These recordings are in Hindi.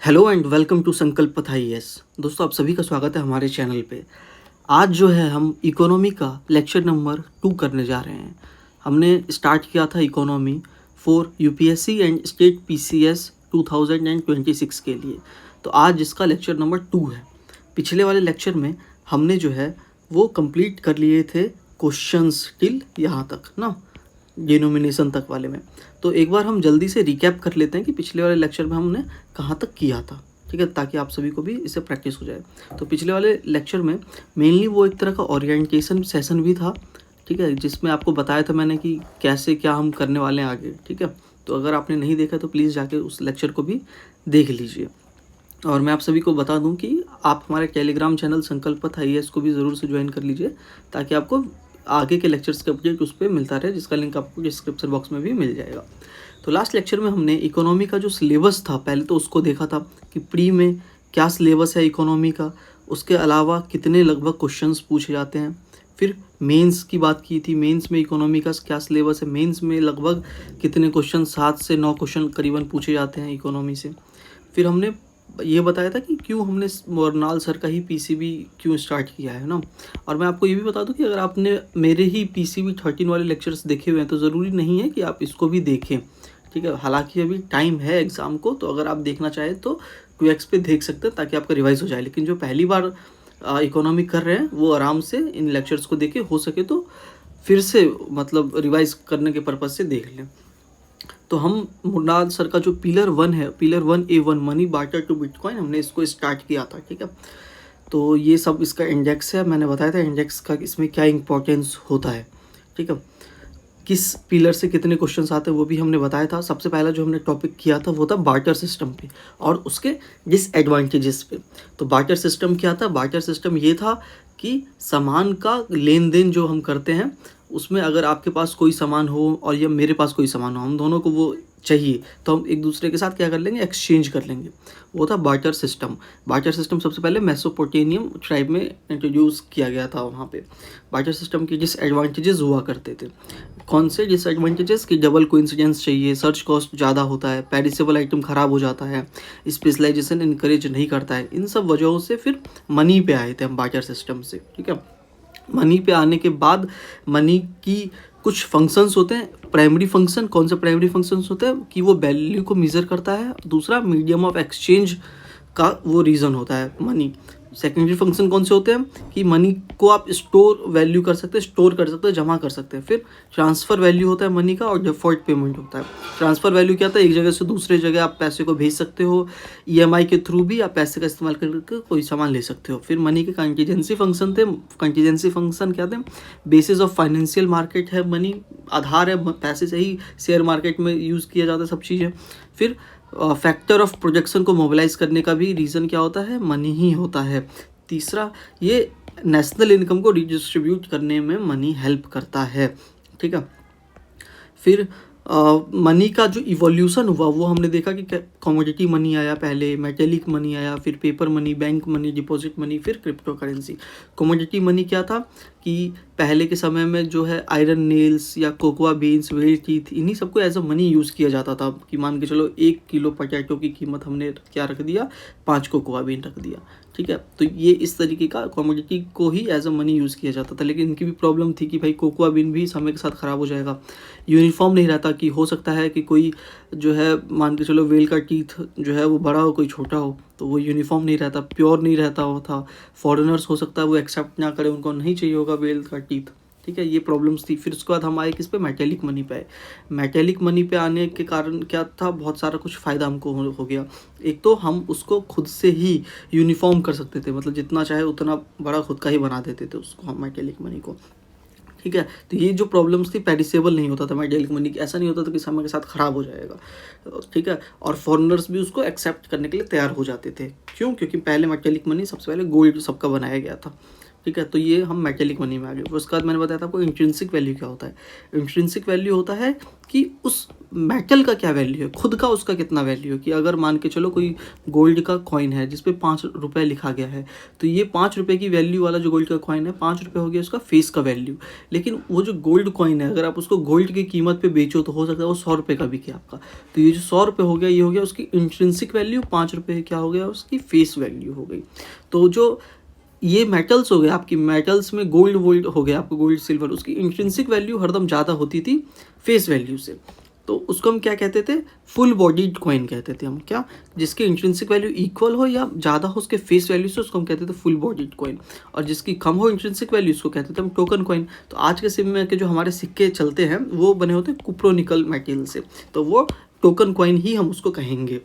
हेलो एंड वेलकम टू संकल्प पथ आईएएस। दोस्तों, आप सभी का स्वागत है हमारे चैनल पे। आज जो है हम इकोनॉमी का लेक्चर नंबर 2 करने जा रहे हैं। हमने स्टार्ट किया था economy for UPSC and state PCS 2026 के लिए। तो आज इसका लेक्चर नंबर 2 है। पिछले वाले लेक्चर में हमने जो है वो कंप्लीट कर लिए थे क्वेश्चंस टिल यहाँ तक ना, डिनोमिनेशन तक वाले में। तो एक बार हम जल्दी से रिकैप कर लेते हैं कि पिछले वाले लेक्चर में हमने कहाँ तक किया था, ठीक है, ताकि आप सभी को भी इससे प्रैक्टिस हो जाए। तो पिछले वाले लेक्चर में मेनली वो एक तरह का ओरिएंटेशन सेशन भी था, ठीक है, जिसमें आपको बताया था मैंने कि कैसे क्या हम करने वाले हैं आगे, ठीक है। तो अगर आपने नहीं देखा तो प्लीज़ जाके उस लेक्चर को भी देख लीजिए। और मैं आप सभी को बता दूं कि आप हमारे टेलीग्राम चैनल संकल्प पथ आईएएस को भी ज़रूर से ज्वाइन कर लीजिए, ताकि आपको आगे के लेक्चर्स के अपडेट उस पर मिलता रहे, जिसका लिंक आपको डिस्क्रिप्शन बॉक्स में भी मिल जाएगा। तो लास्ट लेक्चर में हमने इकोनॉमी का जो सिलेबस था पहले तो उसको देखा था कि प्री में क्या सिलेबस है इकोनॉमी का, उसके अलावा कितने लगभग क्वेश्चंस पूछे जाते हैं। फिर मेंस की बात की थी, मेंस में इकोनॉमी का क्या सिलेबस है, मेंस में लगभग कितने क्वेश्चन, 7 से 9 क्वेश्चन करीबन पूछे जाते हैं इकोनॉमी से। फिर हमने ये बताया था कि क्यों हमने मोरनाल सर का ही पीसीबी क्यों स्टार्ट किया है ना। और मैं आपको ये भी बता दूं कि अगर आपने मेरे ही पीसीबी 13 वाले लेक्चर्स देखे हुए हैं तो ज़रूरी नहीं है कि आप इसको भी देखें, ठीक है। हालांकि अभी टाइम है एग्ज़ाम को, तो अगर आप देखना चाहें तो क्यूएक्स पे देख सकते हैं ताकि आपका रिवाइज हो जाए। लेकिन जो पहली बार इकोनॉमी कर रहे हैं वो आराम से इन लेक्चर्स को देखें, हो सके तो फिर से मतलब रिवाइज करने के पर्पज़ से देख लें। तो हम मुन्नाद सर का जो पिलर 1 है, pillar 1A1 money barter to bitcoin, हमने इसको स्टार्ट किया था, ठीक है। तो ये सब इसका इंडेक्स है, मैंने बताया था इंडेक्स का इसमें क्या इंपॉर्टेंस होता है, ठीक है, किस पिलर से कितने क्वेश्चंस आते हैं वो भी हमने बताया था। सबसे पहला जो हमने टॉपिक किया था वो था बार्टर सिस्टम पे और उसके डिसएडवांटेजेस पे। तो बार्टर सिस्टम क्या था? बार्टर सिस्टम ये था कि सामान का लेन देन जो हम करते हैं उसमें अगर आपके पास कोई सामान हो और या मेरे पास कोई सामान हो, हम दोनों को वो चाहिए, तो हम एक दूसरे के साथ क्या कर लेंगे, एक्सचेंज कर लेंगे। वो था बार्टर सिस्टम। बार्टर सिस्टम सबसे पहले मेसोपोटेमियम ट्राइब में इंट्रोड्यूस किया गया था वहाँ पे। बार्टर सिस्टम के डिसएडवांटेजेस हुआ करते थे। कौन से डिसएडवांटेजेस? कि डबल कोइंसिडेंस चाहिए, सर्च कॉस्ट ज़्यादा होता है, पेरिसेबल आइटम ख़राब हो जाता है, स्पेशलाइजेशन इनकरेज नहीं करता है। इन सब वजहों से फिर मनी पे आए थे हम बार्टर सिस्टम से, ठीक है। मनी पे आने के बाद मनी की कुछ फंक्शंस होते हैं। प्राइमरी फंक्शन, कौन से प्राइमरी फंक्शंस होते हैं कि वो वैल्यू को मेज़र करता है। दूसरा मीडियम ऑफ एक्सचेंज का वो रीज़न होता है मनी। सेकेंडरी फंक्शन कौन से होते हैं कि मनी को आप स्टोर वैल्यू कर सकते हैं, स्टोर कर सकते हैं, जमा कर सकते हैं। फिर ट्रांसफ़र वैल्यू होता है मनी का और डिफ़ॉल्ट पेमेंट होता है। ट्रांसफ़र वैल्यू क्या होता है? एक जगह से दूसरे जगह आप पैसे को भेज सकते हो, ईएमआई के थ्रू भी आप पैसे का इस्तेमाल करके कोई सामान ले सकते हो। फिर मनी के कंटीजेंसी फंक्शन थे। कंटीजेंसी फंक्शन क्या थे? बेसिस ऑफ फाइनेंशियल मार्केट है मनी, आधार है, पैसे से ही शेयर मार्केट में यूज़ किया जाता है सब चीज़ें। फिर फैक्टर ऑफ प्रोजेक्शन को मोबिलाइज करने का भी रीज़न क्या होता है? मनी ही होता है। तीसरा, ये नेशनल इनकम को रिडिस्ट्रीब्यूट करने में मनी हेल्प करता है, ठीक है। फिर मनी का जो इवोल्यूशन हुआ वो हमने देखा कि कमोडिटी मनी आया पहले, मेटेलिक मनी आया, फिर paper money, bank money, deposit money, फिर क्रिप्टो करेंसी। कमोडिटी मनी क्या था कि पहले के समय में जो है आयरन नेल्स या कोकोआ बीन्स, व्हेल टीथ, इन्हीं सबको एज अ मनी यूज़ किया जाता था। कि मान के चलो 1 किलो पोटैटो की कीमत हमने क्या रख दिया, 5 कोकोआ बीन रख दिया, ठीक है। तो ये इस तरीके का कमोडिटी को ही एज अ मनी यूज़ किया जाता था। लेकिन इनकी भी प्रॉब्लम थी कि भाई कोकोआ बीन भी समय के साथ ख़राब हो जाएगा, यूनिफॉर्म नहीं रहता, कि हो सकता है कि कोई जो है मान के चलो व्हेल का टीथ जो है वो बड़ा हो, कोई छोटा हो, तो वो यूनिफॉर्म नहीं रहता, प्योर नहीं रहता हो था। फॉरेनर्स हो सकता है वो एक्सेप्ट ना करें, उनको नहीं चाहिए होगा व्हेल का टीथ, ठीक है। ये प्रॉब्लम्स थी। फिर उसके बाद हम आए किस पे? मेटेलिक मनी पे आए। मेटेलिक मनी पे आने के कारण क्या था? बहुत सारा कुछ फ़ायदा हमको हो गया। एक तो हम उसको खुद से ही यूनिफॉर्म कर सकते थे, मतलब जितना चाहे उतना बड़ा खुद का ही बना देते थे उसको हम, मेटेलिक मनी को, ठीक है। तो ये जो प्रॉब्लम्स थी, पेरिसेबल नहीं होता था मेटेलिक मनी, ऐसा नहीं होता था कि समय के साथ ख़राब हो जाएगा, ठीक है। और फॉरेनर्स भी उसको एक्सेप्ट करने के लिए तैयार हो जाते थे। क्यों? क्योंकि पहले मेटेलिक मनी सबसे पहले गोल्ड सबका बनाया गया था, ठीक है, तो ये हम मेटेलिक मनी में आ गए। उसके बाद मैंने बताया था आपको इंट्रिंसिक वैल्यू क्या होता है। इंट्रिंसिक वैल्यू होता है कि उस मेटल का क्या वैल्यू है, खुद का उसका कितना वैल्यू है। कि अगर मान के चलो कोई गोल्ड का कॉइन है जिस पे 5 रुपये लिखा गया है, तो ये 5 रुपये की वैल्यू वाला जो गोल्ड का कॉइन है 5 रुपये हो गया उसका फेस का वैल्यू। लेकिन वो जो गोल्ड कॉइन है अगर आप उसको गोल्ड की कीमत पे बेचो तो हो सकता है वो 100 रुपये का बिके आपका। तो ये जो 100 रुपये हो गया ये हो गया उसकी इंट्रिंसिक वैल्यू, 5 रुपये क्या हो गया उसकी फेस वैल्यू हो गई। तो जो ये मेटल्स हो गए आपकी, मेटल्स में गोल्ड वोल्ड हो गया आपको, गोल्ड सिल्वर, उसकी इंट्रिंसिक वैल्यू हरदम ज़्यादा होती थी फेस वैल्यू से। तो उसको हम क्या कहते थे, फुल बॉडीड कॉइन कहते थे हम। क्या, जिसकी इंट्रिंसिक वैल्यू इक्वल हो या ज़्यादा हो उसके फेस वैल्यू से, उसको हम कहते थे फुल बॉडीड कॉइन। और जिसकी कम हो इंट्रिंसिक वैल्यू उसको कहते थे हम टोकन कॉइन। तो आज के समय में के जो हमारे सिक्के चलते हैं वो बने होते हैं कुप्रोनिकल मेटेरियल से, तो वो टोकन कॉइन ही हम उसको कहेंगे।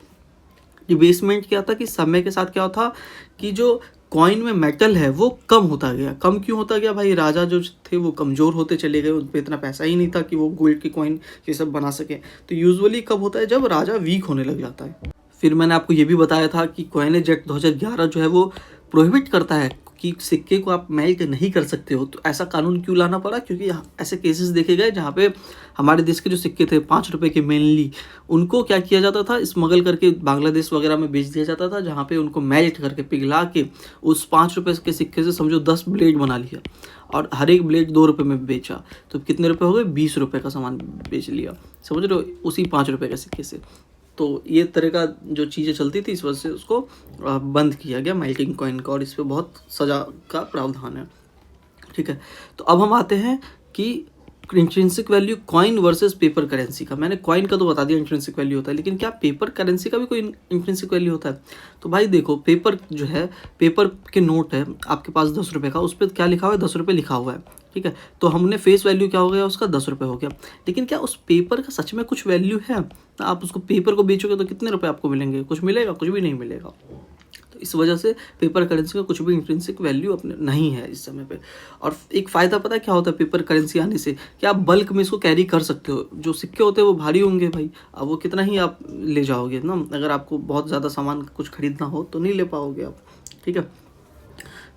डिबेसमेंट क्या था कि समय के साथ क्या था कि जो कॉइन में मेटल है वो कम होता गया। कम क्यों होता गया भाई, राजा जो थे वो कमज़ोर होते चले गए, उन पर इतना पैसा ही नहीं था कि वो गोल्ड के कॉइन ये सब बना सके। तो यूजुअली कब होता है, जब राजा वीक होने लग जाता है। फिर मैंने आपको ये भी बताया था कि कॉइनेज एक्ट 2011 जो है वो प्रोहिबिट करता है कि सिक्के को आप मेल्ट नहीं कर सकते हो। तो ऐसा कानून क्यों लाना पड़ा, क्योंकि ऐसे केसेस देखे गए जहाँ पे हमारे देश के जो सिक्के थे 5 रुपये के मेनली, उनको क्या किया जाता था, स्मगल करके बांग्लादेश वगैरह में बेच दिया जाता था, जहाँ पे उनको मेल्ट करके पिघला के उस 5 रुपये के सिक्के से समझो 10 ब्लेड बना लिया और हर एक ब्लेड 2 रुपये में बेचा। तो कितने रुपये हो गए, 20 रुपये का सामान बेच लिया, समझ रहे हो, उसी 5 रुपये के सिक्के से। तो ये तरह का जो चीज़ें चलती थी इस वजह से उसको बंद किया गया मेल्टिंग कॉइन का, और इस पर बहुत सज़ा का प्रावधान है। ठीक है, तो अब हम आते हैं कि intrinsic value coin versus paper currency का। मैंने कॉइन का तो बता दिया इंट्रिंसिक वैल्यू होता है, लेकिन क्या पेपर करेंसी का भी कोई इंट्रिंसिक वैल्यू होता है? तो भाई देखो, पेपर जो है, पेपर के नोट है आपके पास 10 रुपये का, उस पर क्या लिखा हुआ है, 10 रुपये लिखा हुआ है। ठीक है, तो हमने फेस वैल्यू क्या हो गया उसका, 10 रुपये हो गया। लेकिन क्या उस पेपर का सच में कुछ वैल्यू है? आप उसको पेपर को बेचोगे तो कितने रुपये आपको मिलेंगे? कुछ मिलेगा? कुछ भी नहीं मिलेगा। तो इस वजह से पेपर करेंसी का कुछ भी इंट्रिंसिक वैल्यू अपने नहीं है इस समय पे। और एक फ़ायदा पता है क्या होता है पेपर करेंसी आने से, कि आप बल्क में इसको कैरी कर सकते हो। जो सिक्के होते हैं वो भारी होंगे भाई, अब वो कितना ही आप ले जाओगे ना, अगर आपको बहुत ज़्यादा सामान कुछ खरीदना हो तो नहीं ले पाओगे आप। ठीक है,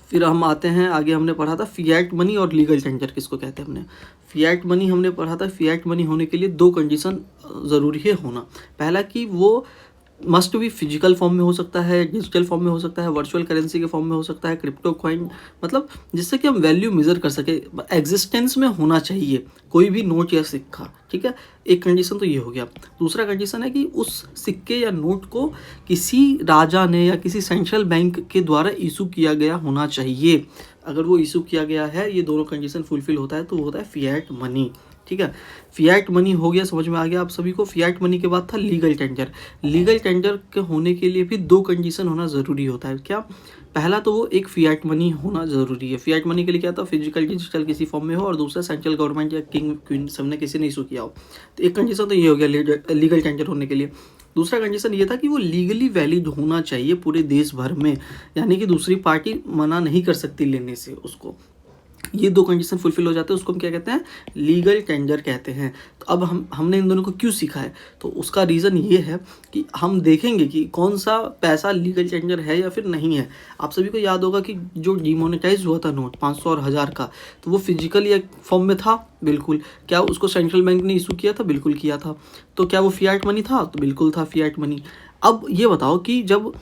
फिर हम आते हैं आगे, हमने पढ़ा था फिएट मनी और लीगल टेंडर किसको कहते हैं। हमने फिएट मनी हमने पढ़ा था, फिएट मनी होने के लिए 2 कंडीशन ज़रूरी है होना। पहला कि वो मस्ट भी फिजिकल फॉर्म में हो सकता है, डिजिटल फॉर्म में हो सकता है, वर्चुअल करेंसी के फॉर्म में हो सकता है, क्रिप्टो कॉइन, मतलब जिससे कि हम वैल्यू मेज़र कर सके, एग्जिस्टेंस में होना चाहिए कोई भी नोट या सिक्का। ठीक है, एक कंडीशन तो ये हो गया। दूसरा कंडीशन है कि उस सिक्के या नोट को किसी राजा ने या किसी सेंट्रल बैंक के द्वारा इशू किया गया होना चाहिए। अगर वो इशू किया गया है, ये दोनों कंडीशन फुलफिल होता है तो वो होता है फिएट मनी। ठीक है, फिएट मनी हो गया, समझ में आ गया आप सभी को। फिएट मनी के बाद था लीगल टेंडर। लीगल टेंडर के होने के लिए भी 2 कंडीशन होना ज़रूरी होता है। क्या, पहला तो वो एक फिएट मनी होना ज़रूरी है। फिएट मनी के लिए क्या था, फिजिकल डिजिटल किसी फॉर्म में हो, और दूसरा सेंट्रल गवर्नमेंट या किंग क्वीन सबने किसी ने इशू किया हो। तो एक कंडीशन तो ये हो गया लीगल टेंडर होने के लिए। दूसरा कंडीशन ये था कि वो लीगली वैलिड होना चाहिए पूरे देश भर में, यानी कि दूसरी पार्टी मना नहीं कर सकती लेने से उसको। ये 2 कंडीशन फुलफिल हो जाते हैं, उसको हम क्या कहते हैं, लीगल टेंडर कहते हैं। तो अब हमने इन दोनों को क्यों सीखा है, तो उसका रीज़न ये है कि हम देखेंगे कि कौन सा पैसा लीगल टेंडर है या फिर नहीं है। आप सभी को याद होगा कि जो डिमोनेटाइज हुआ था नोट 500 और 1000 का, तो वो फिजिकल या फॉर्म में था, बिल्कुल। क्या उसको सेंट्रल बैंक ने इशू किया था? बिल्कुल किया था। तो क्या वो फिएट मनी था? तो बिल्कुल था फिएट मनी। अब ये बताओ कि जब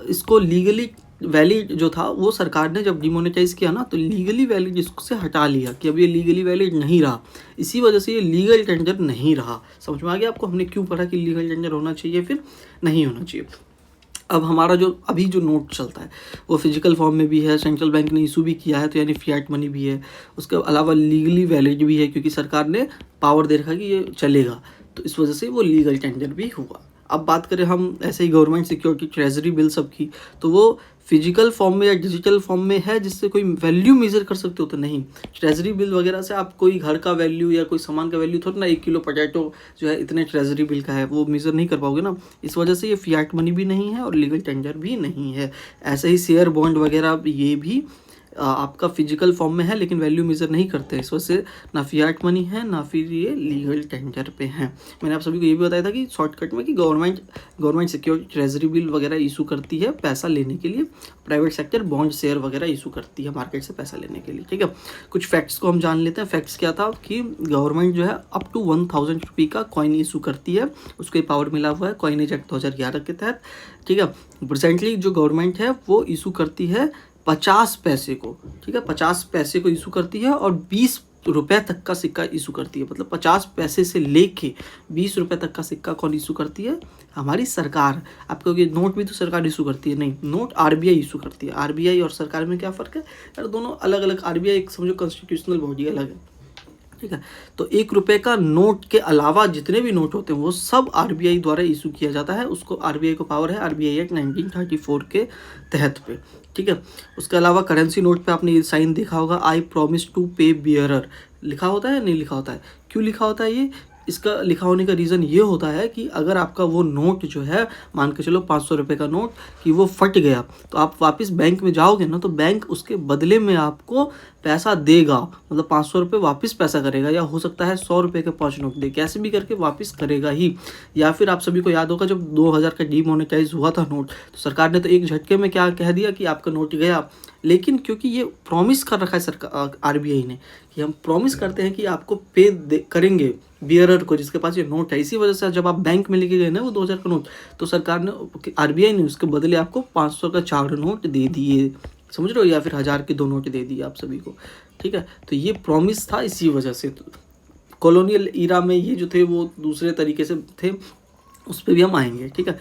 इसको लीगली वैलिड जो था वो सरकार ने जब डिमोनेटाइज किया ना, तो लीगली वैलिड इससे हटा लिया कि अब ये लीगली वैलिड नहीं रहा। इसी वजह से ये लीगल टेंडर नहीं रहा। समझ में आ गया आपको, हमने क्यों पढ़ा कि लीगल टेंडर होना चाहिए फिर नहीं होना चाहिए। अब हमारा जो अभी जो नोट चलता है वो फिजिकल फॉर्म में भी है, सेंट्रल बैंक ने इशू भी किया है, तो यानी फिएट मनी भी है, उसके अलावा लीगली वैलिड भी है क्योंकि सरकार ने पावर दे रखा कि ये चलेगा, तो इस वजह से वो लीगल टेंडर भी हुआ। अब बात करें हम ऐसे ही गवर्नमेंट सिक्योरिटी, ट्रेजरी बिल सब की, तो वो फिजिकल फॉर्म में या डिजिटल फॉर्म में है जिससे कोई वैल्यू मेजर कर सकते हो तो नहीं। ट्रेजरी बिल वगैरह से आप कोई घर का वैल्यू या कोई सामान का वैल्यू थोड़ा ना, 1 किलो पोटैटो जो है इतने ट्रेजरी बिल का है, वो मेजर नहीं कर पाओगे ना। इस वजह से ये फिएट मनी भी नहीं है और लीगल टेंडर भी नहीं है। ऐसे ही शेयर बॉन्ड वगैरह ये भी आपका फिजिकल फॉर्म में है लेकिन वैल्यू मेजर नहीं करते, इस वजह से ना फिएट मनी है ना फिर ये लीगल टेंडर पे हैं। मैंने आप सभी को ये भी बताया था कि शॉर्टकट में कि गवर्नमेंट सिक्योरिटी ट्रेजरी बिल वगैरह इशू करती है पैसा लेने के लिए, प्राइवेट सेक्टर बॉन्ड शेयर वगैरह इशू करती है मार्केट से पैसा लेने के लिए। ठीक है, कुछ फैक्ट्स को हम जान लेते हैं। फैक्ट्स क्या था कि गवर्नमेंट जो है अप टू 1000 रुपये का कॉइन इशू करती है, उसको ये पावर मिला हुआ है कॉइनेज एक्ट 2011 के तहत। ठीक है, प्रेजेंटली जो गवर्नमेंट है वो इशू करती है 50 पैसे को। ठीक है, 50 पैसे को इशू करती है और 20 रुपए तक का सिक्का इशू करती है। मतलब 50 पैसे से लेके 20 रुपए तक का सिक्का कौन इशू करती है? हमारी सरकार। आप कहोगे नोट भी तो सरकार इशू करती है, नहीं, नोट आरबीआई इशू करती है। आरबीआई और सरकार में क्या फ़र्क है यार? दोनों अलग अलग। आरबीआई एक समझो कॉन्स्टिट्यूशनल बॉडी अलग है। ठीक है, तो 1 रुपये का नोट के अलावा जितने भी नोट होते हैं वो सब आरबीआई द्वारा इशू किया जाता है। उसको आरबीआई को पावर है आरबीआई एक्ट 1934 के तहत पे। ठीक है, उसके अलावा करेंसी नोट पे आपने ये साइन देखा होगा, आई प्रॉमिस टू पे बियरर, लिखा होता है नहीं लिखा होता है? क्यों लिखा होता है ये? इसका लिखा होने का रीज़न ये होता है कि अगर आपका वो नोट जो है, मान के चलो 500 रुपये का नोट, कि वो फट गया तो आप वापस बैंक में जाओगे ना, तो बैंक उसके बदले में आपको पैसा देगा। मतलब 500 रुपये वापस पैसा करेगा, या हो सकता है 100 रुपये के 5 नोट दे, कैसे भी करके वापस करेगा ही। या फिर आप सभी को याद होगा जब 2000 का डीमोनेटाइज हुआ था नोट, तो सरकार ने तो एक झटके में क्या कह दिया कि आपका नोट गया। लेकिन क्योंकि ये प्रॉमिस कर रखा है सरकार आरबीआई ने कि हम प्रॉमिस करते हैं कि आपको पे करेंगे बियरर को जिसके पास ये नोट है, इसी वजह से जब आप बैंक में लेके गए ना वो 2000 का नोट, तो सरकार ने आरबीआई ने उसके बदले आपको 500 का 4 नोट दे दिए, समझ रहे हो, या फिर 1000 के 2 नोट दे दिए आप सभी को। ठीक है, तो ये प्रॉमिस था, इसी वजह से। तो कॉलोनियल ईरा में ये जो थे वो दूसरे तरीके से थे, उस पर भी हम आएंगे। ठीक है,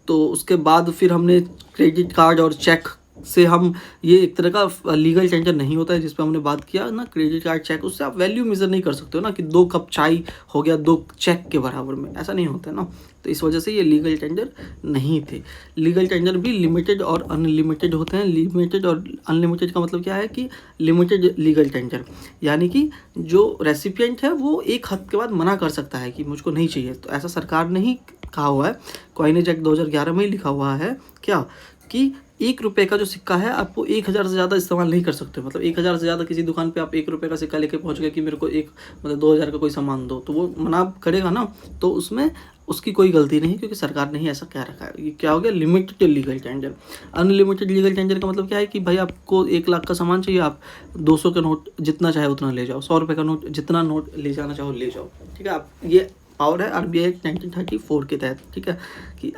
तो उसके बाद फिर हमने क्रेडिट कार्ड और चेक से हम, ये एक तरह का लीगल टेंडर नहीं होता है जिस पे हमने बात किया ना, क्रेडिट कार्ड चेक, उससे आप वैल्यू मेजर नहीं कर सकते हो ना कि 2 कप चाय हो गया 2 चेक के बराबर में, ऐसा नहीं होता है ना। तो इस वजह से ये लीगल टेंडर नहीं थे। लीगल टेंडर भी लिमिटेड और अनलिमिटेड होते हैं। लिमिटेड और अनलिमिटेड का मतलब क्या है कि लिमिटेड लीगल टेंडर यानी कि जो रेसिपिएंट है वो एक हद के बाद मना कर सकता है कि मुझको नहीं चाहिए, तो ऐसा सरकार ने ही कहा हुआ है। कॉइनेज एक्ट 2011 में ही लिखा हुआ है क्या कि 1 रुपये का जो सिक्का है आपको 1000 से ज़्यादा इस्तेमाल नहीं कर सकते। मतलब 1000 से ज़्यादा किसी दुकान पे आप 1 रुपये का सिक्का लेके पहुंच गए कि मेरे को एक मतलब 2000 का कोई सामान दो, तो वो मना करेगा ना, तो उसमें उसकी कोई गलती नहीं, क्योंकि सरकार ने ही ऐसा कह रखा है। ये क्या हो गया? Limited legal tender. Unlimited legal tender का मतलब क्या है कि भाई आपको 1 लाख का सामान चाहिए, आप 200 का नोट जितना चाहे उतना ले जाओ, 100 रुपये का नोट जितना नोट ले जाना चाहो ले जाओ। ठीक है, आप ये पावर है आरबीआई एक्ट 1934 के तहत। ठीक है, कि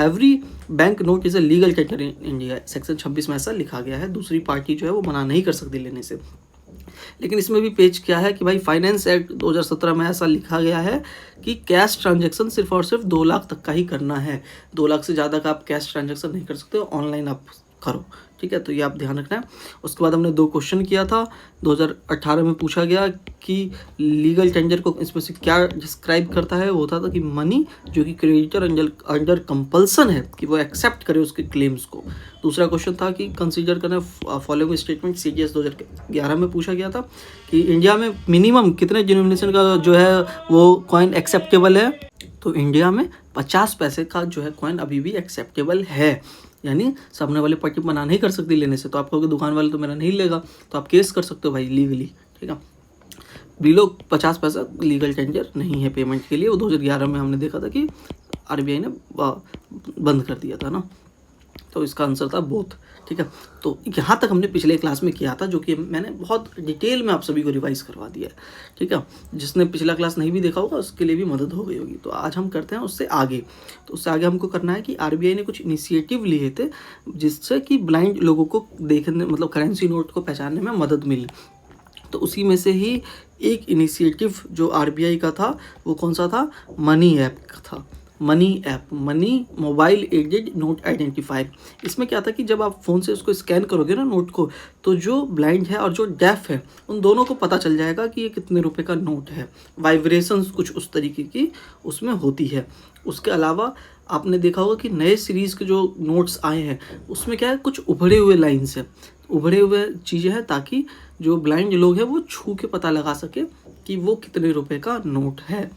every bank note is a legal tender in India, section 26 में ऐसा लिखा गया है। दूसरी पार्टी जो है वो मना नहीं कर सकती लेने से। लेकिन इसमें भी पेज क्या है कि भाई फाइनेंस एक्ट 2017 में ऐसा लिखा गया है कि कैश ट्रांजैक्शन सिर्फ और सिर्फ 2 लाख तक का ही करना है। 2 लाख से ज़्यादा का आप कैश ट्रांजैक्शन नहीं कर सकते, ऑनलाइन आप करो। ठीक है, तो ये आप ध्यान रखना है। उसके बाद हमने 2 क्वेश्चन किया था। 2018 में पूछा गया कि लीगल टेंडर को स्पेसिफिक क्या डिस्क्राइब करता है। वो होता था कि मनी जो कि क्रेडिटर अंडर कंपल्सन है कि वो एक्सेप्ट करे उसके क्लेम्स को। दूसरा क्वेश्चन था कि कंसीडर करें फॉलोइंग स्टेटमेंट। सीजीएस 2011 में पूछा गया था कि इंडिया में मिनिमम कितने डिनोमिनेशन का जो है वो कॉइन एक्सेप्टेबल है। तो इंडिया में 50 पैसे का जो है कॉइन अभी भी एक्सेप्टेबल है, यानी सामने वाले पार्टी मना नहीं कर सकती लेने से। तो आप कहोगे दुकान वाले तो मेरा नहीं लेगा, तो आप केस कर सकते हो भाई लीगली। ठीक है, बिलो 50 पैसा लीगल टेंडर नहीं है पेमेंट के लिए। वो 2011 में हमने देखा था कि आरबीआई ने बंद कर दिया था ना, तो इसका आंसर था बोथ। ठीक है, तो यहाँ तक हमने पिछले क्लास में किया था, जो कि मैंने बहुत डिटेल में आप सभी को रिवाइज करवा दिया है। ठीक है, जिसने पिछला क्लास नहीं भी देखा होगा उसके लिए भी मदद हो गई होगी। तो आज हम करते हैं उससे आगे। तो उससे आगे हमको करना है कि आरबीआई ने कुछ इनिशिएटिव लिए थे जिससे कि ब्लाइंड लोगों को देखने, मतलब करेंसी नोट को पहचानने में मदद मिली। तो उसी में से ही एक इनिशिएटिव जो आरबीआई का था वो कौन सा था? मनी ऐप का था। Money app, money mobile aided note identifier. इसमें क्या था कि जब आप फ़ोन से उसको स्कैन करोगे ना नोट को, तो जो ब्लाइंड है और जो डेफ है उन दोनों को पता चल जाएगा कि ये कितने रुपए का नोट है। वाइब्रेशंस कुछ उस तरीके की उसमें होती है। उसके अलावा आपने देखा होगा कि नए सीरीज़ के जो नोट्स आए हैं उसमें क्या है, कुछ उभरे हुए लाइन्स है, उभरे हुए चीज़ें हैं, ताकि जो ब्लाइंड लोग हैं वो छू के पता लगा सके कि वो कितने रुपए का नोट है।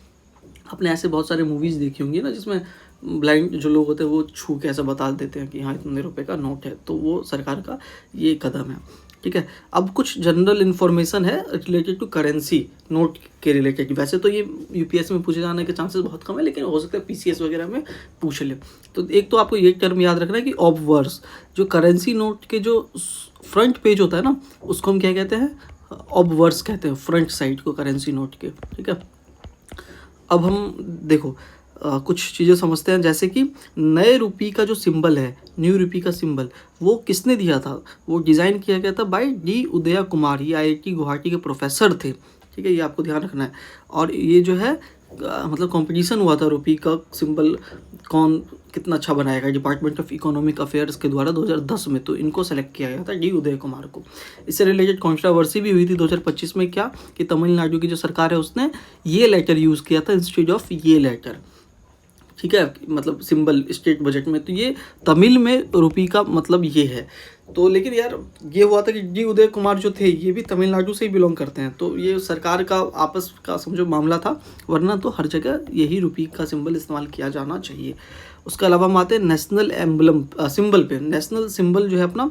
आपने ऐसे बहुत सारे मूवीज़ देखी होंगी ना जिसमें ब्लाइंड जो लोग होते हैं वो छू के ऐसा बता देते हैं कि हाँ इतने रुपए का नोट है। तो वो सरकार का ये कदम है। ठीक ठीक है। अब कुछ जनरल इन्फॉर्मेशन है रिलेटेड टू करेंसी नोट के रिलेटेड। वैसे तो ये यूपीएससी में पूछे जाने के चांसेस बहुत कम है, लेकिन हो सकता है पीसीएस वगैरह में पूछ ले। तो एक तो आपको ये टर्म याद रखना है कि ऑबवर्स, जो करेंसी नोट के जो फ्रंट पेज होता है ना, उसको हम क्या कहते हैं, ऑबवर्स कहते हैं, फ्रंट साइड को करेंसी नोट के, ठीक है। अब हम देखो कुछ चीज़ें समझते हैं, जैसे कि नए रुपये का जो सिंबल है, न्यू रुपये का सिंबल, वो किसने दिया था? वो डिज़ाइन किया गया था बाय डी उदय कुमार, ये आईआईटी गुवाहाटी के प्रोफेसर थे, ठीक है, ये आपको ध्यान रखना है। और ये जो है मतलब कंपटीशन हुआ था रुपये का सिंबल कौन कितना अच्छा बनाएगा, डिपार्टमेंट ऑफ इकोनॉमिक अफेयर्स के द्वारा 2010 में, तो इनको सेलेक्ट किया गया था, डी उदय कुमार को। इससे रिलेटेड कंट्रोवर्सी भी हुई थी 2025 में, क्या कि तमिलनाडु की जो सरकार है उसने ये लेटर यूज़ किया था इंस्टेड ऑफ ये लेटर, ठीक है, मतलब सिंबल स्टेट बजट में। तो ये तमिल में रुपये का मतलब ये है। तो लेकिन यार ये हुआ था कि डी उदय कुमार जो थे ये भी तमिलनाडु से ही बिलोंग करते हैं, तो ये सरकार का आपस का समझो मामला था, वरना तो हर जगह यही रुपये का सिंबल इस्तेमाल किया जाना चाहिए। उसके अलावा हम आते हैं नेशनल एम्बलम सिंबल पे। नेशनल सिंबल जो है अपना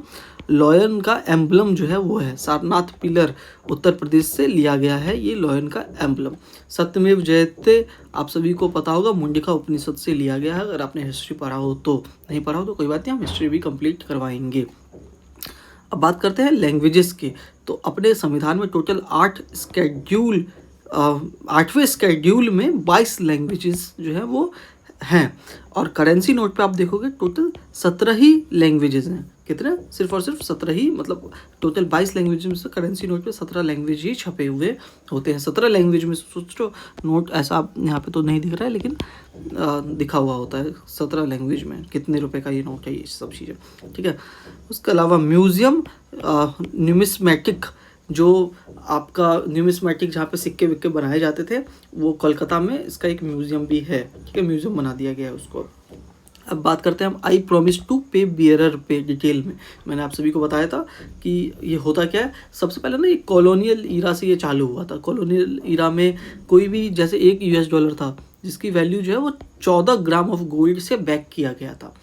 लॉयन का एम्बलम जो है वो है सारनाथ पिलर, उत्तर प्रदेश से लिया गया है ये लॉयन का एम्बलम। सत्यमेव जयते आप सभी को पता होगा, मुंडिका उपनिषद से लिया गया है। अगर आपने हिस्ट्री पढ़ा हो तो, नहीं पढ़ा हो तो कोई बात नहीं, हम हिस्ट्री भी कंप्लीट करवाएंगे। अब बात करते हैं लैंग्वेजेस की। तो अपने संविधान में टोटल 8वें स्केड्यूल में 22 लैंग्वेजेस जो है वो हैं, और करेंसी नोट पे आप देखोगे टोटल 17 ही लैंग्वेजेस हैं। कितने? सिर्फ और सिर्फ 17 ही, मतलब टोटल 22 लैंग्वेज में से करेंसी नोट पे 17 लैंग्वेज ही छपे हुए होते हैं। 17 लैंग्वेज में सोचो, नोट ऐसा यहाँ पे तो नहीं दिख रहा है, लेकिन दिखा हुआ होता है 17 लैंग्वेज में कितने रुपए का ये नोट है, ये सब चीज़ें, ठीक है। उसके अलावा म्यूज़ियम न्यूमिस्मेटिक, जो आपका न्यूमिस्मेटिक जहाँ पे सिक्के विक्के बनाए जाते थे, वो कोलकाता में इसका एक म्यूज़ियम भी है, ठीक है, म्यूज़ियम बना दिया गया है उसको। अब बात करते हैं हम आई प्रॉमिस टू पे बियरर पे डिटेल में। मैंने आप सभी को बताया था कि ये होता क्या है। सबसे पहले ना ये कॉलोनियल ईरा से ये चालू हुआ था। कॉलोनियल ईरा में कोई भी, जैसे एक US$ था जिसकी वैल्यू जो है वो 14 ग्राम ऑफ गोल्ड से बैक किया गया था,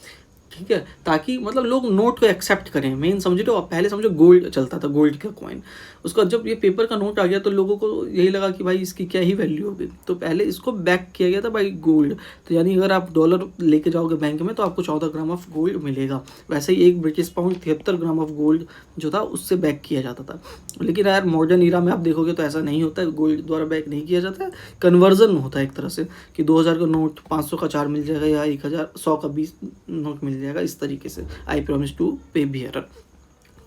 ठीक है, ताकि मतलब लोग नोट को एक्सेप्ट करें। मेन समझे तो पहले समझो गोल्ड चलता था, गोल्ड का कॉइन। उसका जब ये पेपर का नोट आ गया तो लोगों को यही लगा कि भाई इसकी क्या ही वैल्यू होगी, तो पहले इसको बैक किया गया था भाई गोल्ड। तो यानी अगर आप डॉलर लेके जाओगे बैंक में तो आपको 14 ग्राम ऑफ गोल्ड मिलेगा। वैसे ही एक British pound 73 gram of gold जो था उससे बैक किया जाता था। लेकिन यार मॉडर्न ईरा में आप देखोगे तो ऐसा नहीं होता है, गोल्ड द्वारा बैक नहीं किया जाता है, कन्वर्जन होता है एक तरह से कि 2000 का नोट 500 का 4 मिल जाएगा, या 100 का 20 नोट मिल जाएगा, इस तरीके से। आई प्रॉमिस टू पे बियरर,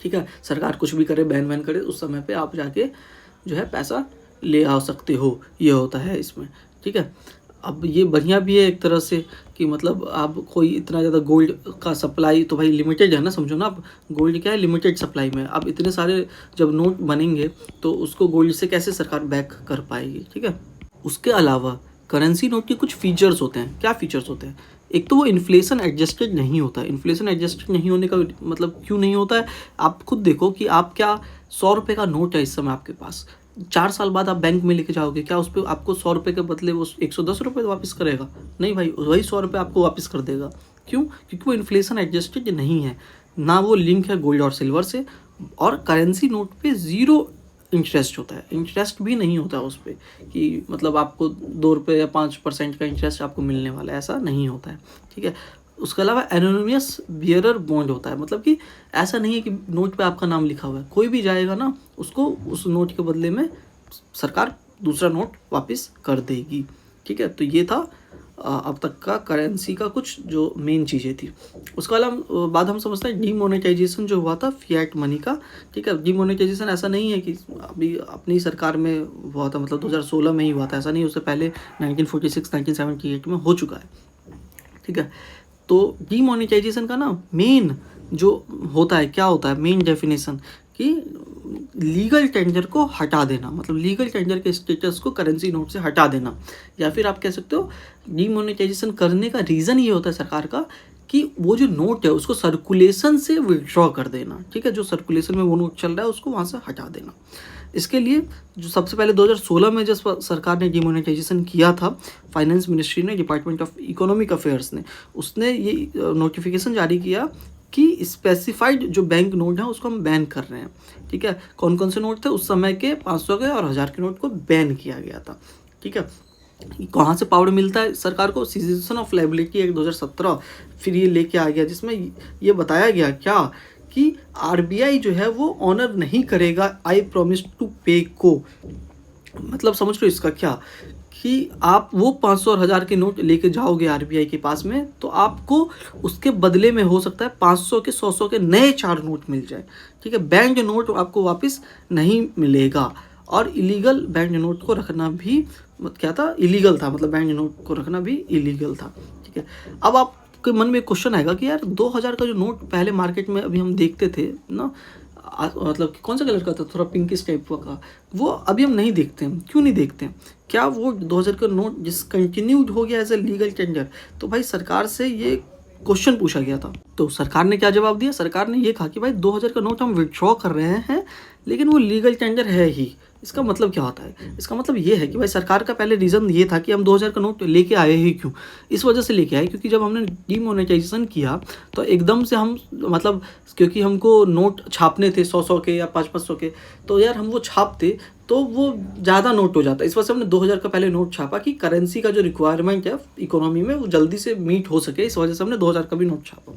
ठीक है। सरकार कुछ भी करे, बैन वैन करे, उस समय पे आप जाके जो है पैसा ले आ सकते हो, ये होता है इसमें, ठीक है। अब ये बढ़िया भी है एक तरह से कि मतलब आप कोई इतना ज़्यादा गोल्ड का सप्लाई तो भाई लिमिटेड है ना, समझो ना आप, गोल्ड क्या है, लिमिटेड सप्लाई में। अब इतने सारे जब नोट बनेंगे तो उसको गोल्ड से कैसे सरकार बैक कर पाएगी, ठीक है। उसके अलावा करेंसी नोट के कुछ फीचर्स होते हैं। क्या फीचर्स होते हैं? एक तो वो इन्फ्लेशन एडजस्टेड नहीं होता है। इन्फ्लेशन एडजस्टेड नहीं होने का मतलब क्यों नहीं होता है, आप खुद देखो कि आप क्या 100 रुपये का नोट है इस समय आपके पास, 4 साल बाद आप बैंक में लेके जाओगे, क्या उस पर आपको 100 रुपये के बदले वो 110 रुपये वापस करेगा? नहीं भाई, वही 100 रुपये आपको वापस कर देगा। क्यों? क्योंकि वो इन्फ्लेशन एडजस्टेड नहीं है, ना वो लिंक है गोल्ड और सिल्वर से, और करेंसी नोट पे 0 इंटरेस्ट होता है। इंटरेस्ट भी नहीं होता उस पर कि मतलब आपको 2 रुपये या 5% का इंटरेस्ट आपको मिलने वाला है, ऐसा नहीं होता है, ठीक है। उसके अलावा एनोनिमस बियरर बॉन्ड होता है, मतलब कि ऐसा नहीं है कि नोट पे आपका नाम लिखा हुआ है, कोई भी जाएगा ना उसको उस नोट के बदले में सरकार दूसरा नोट वापस कर देगी, ठीक है। तो ये था अब तक का करेंसी का कुछ जो मेन चीज़ें थी। उसके अलावा बाद हम समझते हैं डीमोनेटाइजेशन जो हुआ था फिएट मनी का, ठीक है। डीमोनेटाइजेशन ऐसा नहीं है कि अभी अपनी सरकार में हुआ था, मतलब 2016 में ही हुआ था, ऐसा नहीं, उससे पहले 1946 1978 में हो चुका है, ठीक है। तो डीमोनेटाइजेशन का ना मेन जो होता है, क्या होता है मेन डेफिनेशन, कि लीगल टेंडर को हटा देना, मतलब लीगल टेंडर के स्टेटस को करेंसी नोट से हटा देना। या फिर आप कह सकते हो डीमोनेटाइजेशन करने का रीज़न ये होता है सरकार का कि वो जो नोट है उसको सर्कुलेशन से विड्रॉ कर देना, ठीक है। जो सर्कुलेशन में वो नोट चल रहा है उसको वहाँ से हटा देना। इसके लिए जो सबसे पहले 2016 में जब सरकार ने डीमोनेटाइजेशन किया था, फाइनेंस मिनिस्ट्री ने, डिपार्टमेंट ऑफ इकोनॉमिक अफेयर्स ने, उसने ये नोटिफिकेशन जारी किया कि स्पेसिफाइड जो बैंक नोट है उसको हम बैन कर रहे हैं। ठीक है, कौन कौन से नोट थे उस समय के? 500 के और 1000 के नोट को बैन किया गया था। ठीक है, कहाँ से पावर मिलता है सरकार को? सीजेशन ऑफ लाइबिलिटी एक्ट 2017 फिर ये लेके आ गया, जिसमें ये बताया गया क्या कि आरबीआई जो है वो ऑनर नहीं करेगा आई प्रॉमिस टू पे को। मतलब समझ लो इसका क्या, कि आप वो 500 और 1000 के नोट लेके जाओगे आरबीआई के पास में, तो आपको उसके बदले में हो सकता है 500 के 100 के नए 4 नोट मिल जाए। ठीक है, बैंक नोट आपको वापस नहीं मिलेगा। और इलीगल बैंक नोट को रखना भी क्या था? इलीगल था, मतलब बैंक नोट को रखना भी इलीगल था। ठीक है, अब आपके मन में क्वेश्चन आएगा कि यार 2000 का जो नोट पहले मार्केट में अभी हम देखते थे ना, मतलब कौन सा कलर का था, थोड़ा पिंकिश टाइप का, वो अभी हम नहीं देखते हैं। क्यों नहीं देखते हैं? क्या वो 2000 का नोट डिसकंटिन्यूड हो गया एज ए लीगल टेंडर? तो भाई सरकार से ये क्वेश्चन पूछा गया था, तो सरकार ने क्या जवाब दिया? सरकार ने ये कहा कि भाई 2000 का नोट हम विड्रॉ कर रहे हैं, लेकिन वो लीगल टेंडर है ही। इसका मतलब क्या होता है? इसका मतलब ये है कि भाई सरकार का पहले रीज़न ये था कि हम 2000 का नोट लेके आए ही क्यों? इस वजह से लेके आए क्योंकि जब हमने डीमोनेटाइजेशन किया तो एकदम से हम, मतलब क्योंकि हमको नोट छापने थे 100-100 के या 500-500 के, तो यार हम वो छापते तो वो ज़्यादा नोट हो जाता है। इस वजह से हमने 2000 का पहले नोट छापा कि करेंसी का जो रिक्वायरमेंट है इकोनॉमी में वो जल्दी से मीट हो सके, इस वजह से हमने 2000 का भी नोट छापा।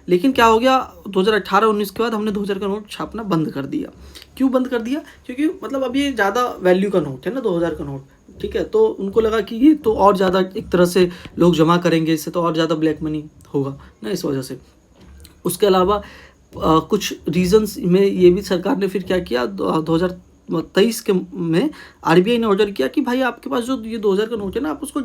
लेकिन क्या हो गया, 2018-19 के बाद हमने 2000 का नोट छापना बंद कर दिया। क्यों बंद कर दिया? क्योंकि मतलब अब ये ज़्यादा वैल्यू का नोट है ना 2000 का नोट। ठीक है, तो उनको लगा कि ये तो और ज़्यादा एक तरह से लोग जमा करेंगे, इससे तो और ज़्यादा ब्लैक मनी होगा ना, इस वजह से। उसके अलावा कुछ रीजंस में ये भी सरकार ने फिर क्या किया, 2023 के में आरबीआई ने ऑर्डर किया कि भाई आपके पास जो ये 2000 का नोट है ना, आप उसको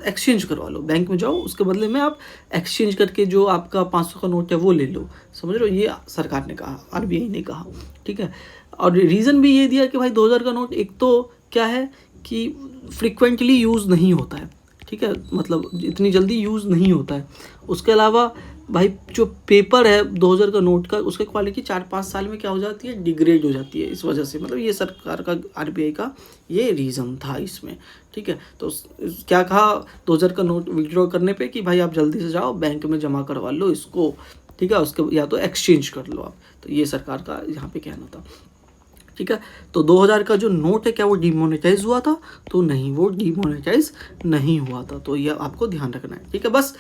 एक्सचेंज करवा लो, बैंक में जाओ, उसके बदले में आप एक्सचेंज करके जो आपका 500 का नोट है वो ले लो। समझ रहे हो, ये सरकार ने कहा, आरबीआई ने कहा। ठीक है, और रीज़न भी ये दिया कि भाई 2000 का नोट एक तो क्या है कि फ्रिक्वेंटली यूज़ नहीं होता है। ठीक है, मतलब इतनी जल्दी यूज़ नहीं होता है। उसके अलावा भाई जो पेपर है 2000 का नोट का, उसकी क्वालिटी 4-5 साल में क्या हो जाती है? डिग्रेड हो जाती है। इस वजह से मतलब ये सरकार का, आरबीआई का ये रीज़न था इसमें। ठीक है, तो क्या कहा 2000 का नोट विड्रॉ करने पे कि भाई आप जल्दी से जाओ बैंक में जमा करवा लो इसको। ठीक है, उसके या तो एक्सचेंज कर लो आप। तो ये सरकार का यहाँ पे कहना था। ठीक है, तो 2000 का जो नोट है क्या वो डिमोनेटाइज हुआ था? तो नहीं, वो डिमोनेटाइज नहीं हुआ था। तो ये आपको ध्यान रखना है। ठीक है, बस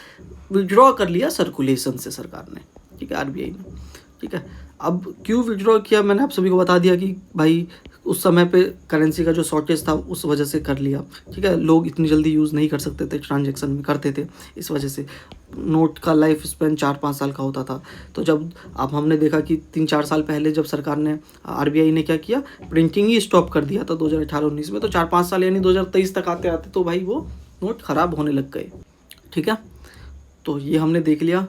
विड्रॉ कर लिया सर्कुलेशन से सरकार ने। ठीक है, आरबीआई ने। ठीक है, अब क्यों विड्रॉ किया मैंने आप सभी को बता दिया कि भाई उस समय पे करेंसी का जो शॉर्टेज था उस वजह से कर लिया। ठीक है, लोग इतनी जल्दी यूज़ नहीं कर सकते थे, ट्रांजैक्शन में करते थे, इस वजह से। नोट का लाइफ स्पेन 4-5 साल का होता था। तो जब अब हमने देखा कि 3-4 साल पहले जब सरकार ने, आरबीआई ने क्या किया, प्रिंटिंग ही स्टॉप कर दिया था 2018-19 में, तो 4-5 साल यानी 2023 तक आते आते तो भाई वो नोट ख़राब होने लग गए। ठीक है, तो ये हमने देख लिया।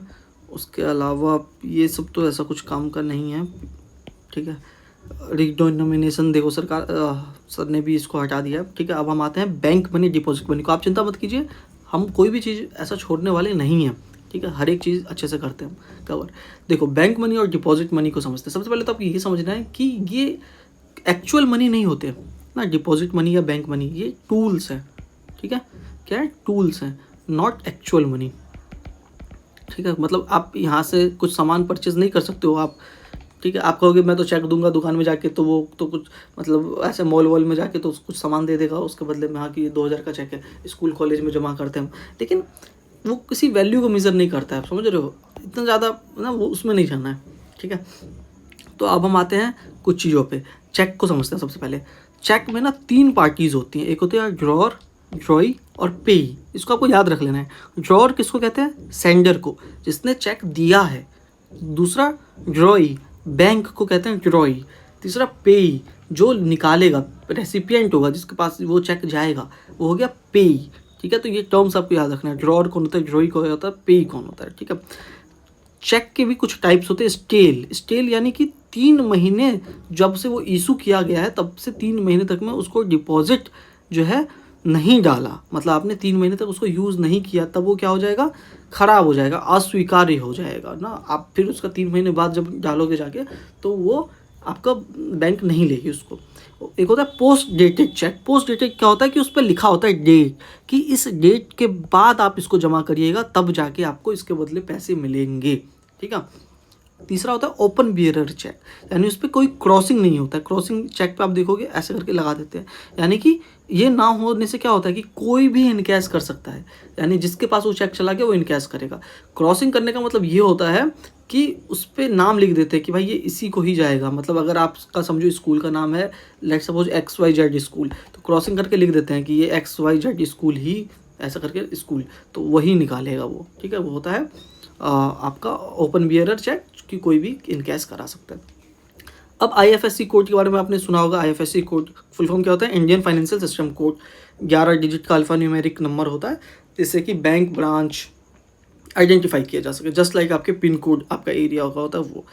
उसके अलावा ये सब तो ऐसा कुछ काम का नहीं है। ठीक है, रिडोमिनेशन देखो सरकार सर ने भी इसको हटा दिया। ठीक है, अब हम आते हैं बैंक मनी, डिपॉजिट मनी को। आप चिंता मत कीजिए, हम कोई भी चीज़ ऐसा छोड़ने वाले नहीं हैं। ठीक है, हर एक चीज़ अच्छे से करते हैं कवर। देखो, बैंक मनी और डिपॉजिट मनी को समझते हैं। सबसे पहले तो आपको ये समझना है कि ये एक्चुअल मनी नहीं होते ना, डिपॉजिट मनी या बैंक मनी, ये टूल्स हैं। ठीक है, क्या है? टूल्स हैं, नॉट एक्चुअल मनी। ठीक है, मतलब आप यहाँ से कुछ सामान परचेज नहीं कर सकते हो आप। ठीक है, आप कहोगे मैं तो चेक दूंगा दुकान में जाके, तो वो तो कुछ मतलब ऐसे मॉल वॉल में जाके तो कुछ सामान दे देगा उसके बदले में, हाँ कि 2000 का चेक है, स्कूल कॉलेज में जमा करते हैं हम, लेकिन वो किसी वैल्यू को मेज़र नहीं करता है। आप समझ रहे हो, इतना ज़्यादा ना वो उसमें नहीं जाना है। ठीक है, तो अब हम आते हैं कुछ चीज़ों पे। चेक को समझते हैं सबसे पहले। चेक में ना 3 पार्टीज़ होती हैं, एक होते हैं ड्रॉर, ड्रॉई और पेई। इसको आपको याद रख लेना है। ड्रॉर किसको कहते हैं? सेंडर को, जिसने चेक दिया है। दूसरा ड्रॉई, बैंक को कहते हैं ड्रॉई। तीसरा पेई, जो निकालेगा, रेसिपिएंट होगा जिसके पास वो चेक जाएगा, वो हो गया पेई। ठीक है, तो ये टर्म्स आपको याद रखना है। ड्रॉर कौन होता है, ड्रॉई कौन होता है, पेई कौन होता है। ठीक है, चेक के भी कुछ टाइप्स होते हैं। स्टेल, स्टेल यानी कि 3 महीने जब से वो इशू किया गया है तब से 3 महीने तक में उसको डिपॉजिट जो है नहीं डाला, मतलब आपने 3 महीने तक उसको यूज़ नहीं किया, तब वो क्या हो जाएगा? ख़राब हो जाएगा, अस्वीकार्य हो जाएगा ना। आप फिर उसका 3 महीने बाद जब डालोगे जाके तो वो आपका बैंक नहीं लेगी उसको। एक होता है post dated cheque. Post dated क्या होता है कि उस पर लिखा होता है डेट, कि इस डेट के बाद आप इसको जमा करिएगा, तब जाके आपको इसके बदले पैसे मिलेंगे। ठीक है, तीसरा होता है ओपन बियरर चेक, यानी उस पर कोई क्रॉसिंग नहीं होता है। क्रॉसिंग चेक पे आप देखोगे ऐसे करके लगा देते हैं, यानी कि ये ना होने से क्या होता है कि कोई भी इनकैश कर सकता है, यानी जिसके पास वो चेक चला गया वो इनकैश करेगा। क्रॉसिंग करने का मतलब ये होता है कि उस पर नाम लिख देते हैं कि भाई ये इसी को ही जाएगा। मतलब अगर आपका समझो स्कूल का नाम है लेट सपोज XYZ स्कूल, तो क्रॉसिंग करके लिख देते हैं कि ये XYZ स्कूल ही ऐसा करके स्कूल, तो वही निकालेगा वो। ठीक है, वो होता है आपका ओपन बियरर चेक कि कोई भी इनकैश करा सकता है। अब IFSC कोड के बारे में आपने सुना होगा। IFSC कोड फुल फॉर्म क्या होता है? Indian financial system code. 11 digit का अल्फा न्यूमेरिक नंबर होता है जिससे कि बैंक ब्रांच आइडेंटिफाई किया जा सके, जस्ट लाइक आपके पिन कोड आपका एरिया का होता है वो।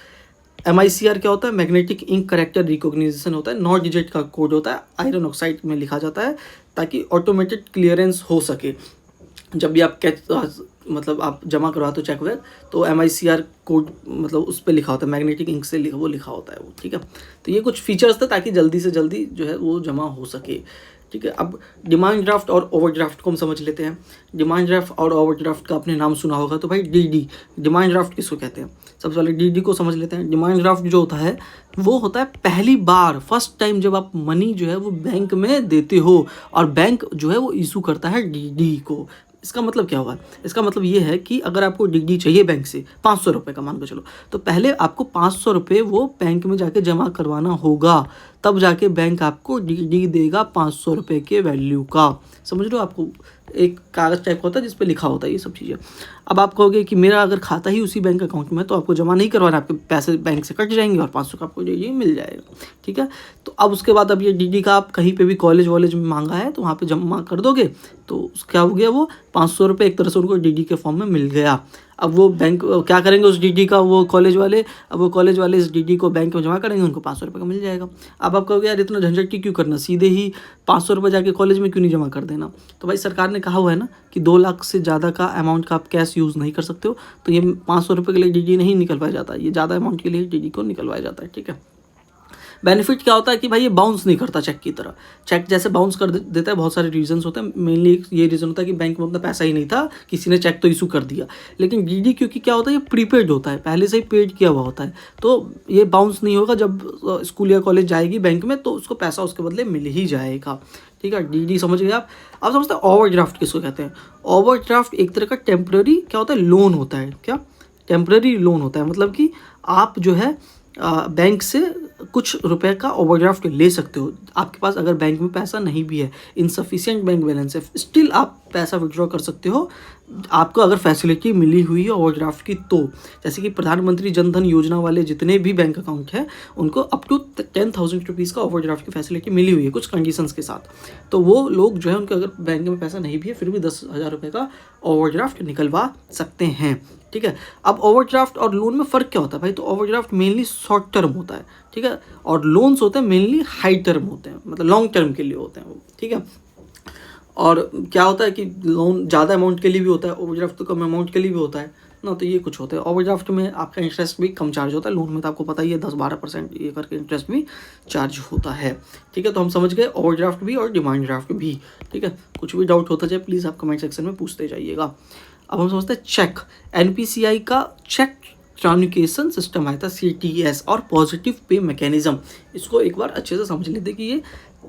MICR क्या होता है? मैग्नेटिक इंक करेक्टर रिकॉग्निशन होता है। 9 डिजिट का कोड होता है, आयरन ऑक्साइड में लिखा जाता है ताकि ऑटोमेटेड क्लियरेंस हो सके। जब भी आप मतलब आप जमा करवाते हो चेक वेक, तो MICR कोड मतलब उस पर लिखा होता है, मैग्नेटिक इंक से वो लिखा होता है वो। ठीक है, तो ये कुछ फीचर्स थे ताकि जल्दी से जल्दी जो है वो जमा हो सके। ठीक है, अब डिमांड ड्राफ्ट और ओवरड्राफ्ट को हम समझ लेते हैं। डिमांड ड्राफ्ट और ओवरड्राफ्ट का आपने नाम सुना होगा, तो भाई DD डिमांड ड्राफ्ट किसको कहते हैं? सबसे पहले DD को समझ लेते हैं। डिमांड ड्राफ्ट जो होता है वो होता है पहली बार फर्स्ट टाइम जब आप मनी जो है वो बैंक में देते हो और बैंक जो है वो इशू करता है DD को। इसका मतलब क्या हुआ? इसका मतलब ये है कि अगर आपको DD चाहिए बैंक से 500 रुपये का, मान के चलो, तो पहले आपको 500 रुपये वो बैंक में जाके जमा करवाना होगा, तब जाके बैंक आपको DD देगा 500 रुपये के वैल्यू का। समझ लो, आपको एक कागज़ टाइप का होता है जिस पे लिखा होता है ये सब चीज़ें। अब आप कहोगे कि मेरा अगर खाता ही उसी बैंक अकाउंट में, तो आपको जमा नहीं करवाना, आपके पैसे बैंक से कट जाएंगे और 500 का आपको DD मिल जाएगा। ठीक है, तो अब उसके बाद अब ये DD का आप कहीं पे भी कॉलेज वॉलेज में मांगा है तो वहाँ पे जमा कर दोगे, तो क्या हो गया, वो 500 रुपये एक तरह से उनको DD के फॉर्म में मिल गया। अब वो बैंक क्या करेंगे उस DD का, वो कॉलेज वाले, अब वो कॉलेज वाले इस DD को बैंक में जमा करेंगे, उनको 500 रुपये का मिल जाएगा। अब आप कहोगे यार इतना झंझट की क्यों करना, सीधे ही 500 रुपये जाके कॉलेज में क्यों नहीं जमा कर देना? तो भाई सरकार ने कहा हुआ है ना कि 2 लाख से ज़्यादा का अमाउंट का आप कैश यूज़ नहीं कर सकते हो, तो ये 500 रुपये के लिए DD नहीं निकलवाया जाता, ये ज़्यादा अमाउंट के लिए DD को निकलवाया जाता है। ठीक है, बेनिफिट क्या होता है कि भाई ये बाउंस नहीं करता चेक की तरह। चेक जैसे बाउंस कर देता है, बहुत सारे रीजंस होते हैं, मेनली ये रीज़न होता है कि बैंक में उतना पैसा ही नहीं था, किसी ने चेक तो इशू कर दिया। लेकिन DD क्योंकि क्या होता है, ये प्रीपेड होता है, पहले से ही पेड किया हुआ होता है, तो ये बाउंस नहीं होगा। जब स्कूल या कॉलेज जाएगी बैंक में तो उसको पैसा उसके बदले मिल ही जाएगा। ठीक है, DD समझ गए आप। अब समझते हैं ओवरड्राफ्ट किसको कहते हैं। ओवरड्राफ्ट एक तरह का टेम्प्रेरी क्या होता है, लोन होता है। क्या टेम्प्रेरी लोन होता है, मतलब कि आप जो है बैंक से कुछ रुपए का ओवरड्राफ्ट ले सकते हो। आपके पास अगर बैंक में पैसा नहीं भी है, इनसफिशिएंट बैंक बैलेंस है, स्टिल आप पैसा विड्रॉ कर सकते हो, आपको अगर फैसिलिटी मिली हुई है ओवरड्राफ्ट की तो। जैसे कि प्रधानमंत्री जन धन योजना वाले जितने भी बैंक अकाउंट हैं उनको अप टू 10,000 रुपीज़ का ओवरड्राफ्ट की फैसिलिटी मिली हुई है कुछ कंडीशंस के साथ। तो वो लोग जो है उनके अगर बैंक में पैसा नहीं भी है फिर भी 10,000 रुपये का ओवरड्राफ्ट निकलवा सकते हैं। ठीक है, अब ओवरड्राफ्ट और लोन में फ़र्क क्या होता है भाई? तो ओवरड्राफ्ट मेनली शॉर्ट टर्म होता है, ठीक है, और लोन्स होते हैं मेनली हाई टर्म होते हैं, मतलब लॉन्ग टर्म के लिए होते हैं वो। ठीक है, और क्या होता है कि लोन ज़्यादा अमाउंट के लिए भी होता है, ओवरड्राफ्ट तो कम अमाउंट के लिए भी होता है ना। तो ये कुछ होता है। ओवरड्राफ्ट में आपका इंटरेस्ट भी कम चार्ज होता है, लोन में तो आपको पता ही है 10-12% ये करके इंटरेस्ट भी चार्ज होता है। ठीक है, तो हम समझ गए ओवरड्राफ्ट भी और डिमांड ड्राफ्ट भी। ठीक है, कुछ भी डाउट होता जाए प्लीज़ आप कमेंट सेक्शन में पूछते जाइएगा। अब हम समझते हैं चेक। NPCI का चेक ट्रांसमिशन सिस्टम आया था, CTS, और पॉजिटिव पे मैकेनिज्म। इसको एक बार अच्छे से समझ लेते कि ये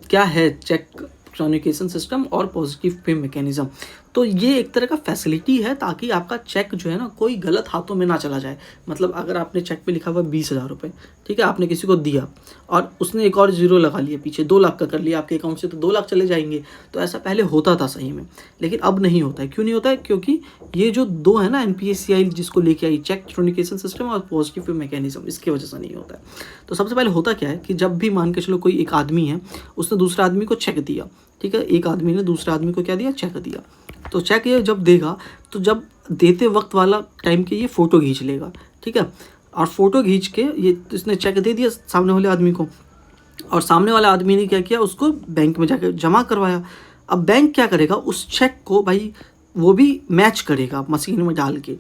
क्या है, चेक ट्रांसमिशन सिस्टम और पॉजिटिव पे मैकेनिज्म। तो ये एक तरह का फैसिलिटी है ताकि आपका चेक जो है ना कोई गलत हाथों में ना चला जाए। मतलब अगर आपने चेक पे लिखा हुआ 20,000 रुपये, ठीक है, आपने किसी को दिया और उसने एक और जीरो लगा लिया पीछे, 2 लाख का कर लिया आपके अकाउंट से, तो 2 लाख चले जाएंगे। तो ऐसा पहले होता था सही में, लेकिन अब नहीं होता है। क्यों नहीं होता है? क्योंकि ये जो दो है ना NPCI जिसको लेके आई, चेक ट्रांसमिशन सिस्टम और पॉजिटिव पे मैकेनिज्म, इसकी वजह से नहीं होता है। तो सबसे पहले होता क्या है कि जब भी मान के चलो कोई एक आदमी है, उसने दूसरा आदमी को चेक दिया, ठीक है, एक आदमी ने दूसरे आदमी को क्या दिया, चेक दिया। तो चेक ये जब देगा तो जब देते वक्त वाला टाइम के ये फ़ोटो खींच लेगा, ठीक है, और फ़ोटो खींच के ये इसने चेक दे दिया सामने वाले आदमी को, और सामने वाला आदमी ने क्या किया, उसको बैंक में जाकर जमा करवाया। अब बैंक क्या करेगा, उस चेक को भाई वो भी मैच करेगा मशीन में डाल के।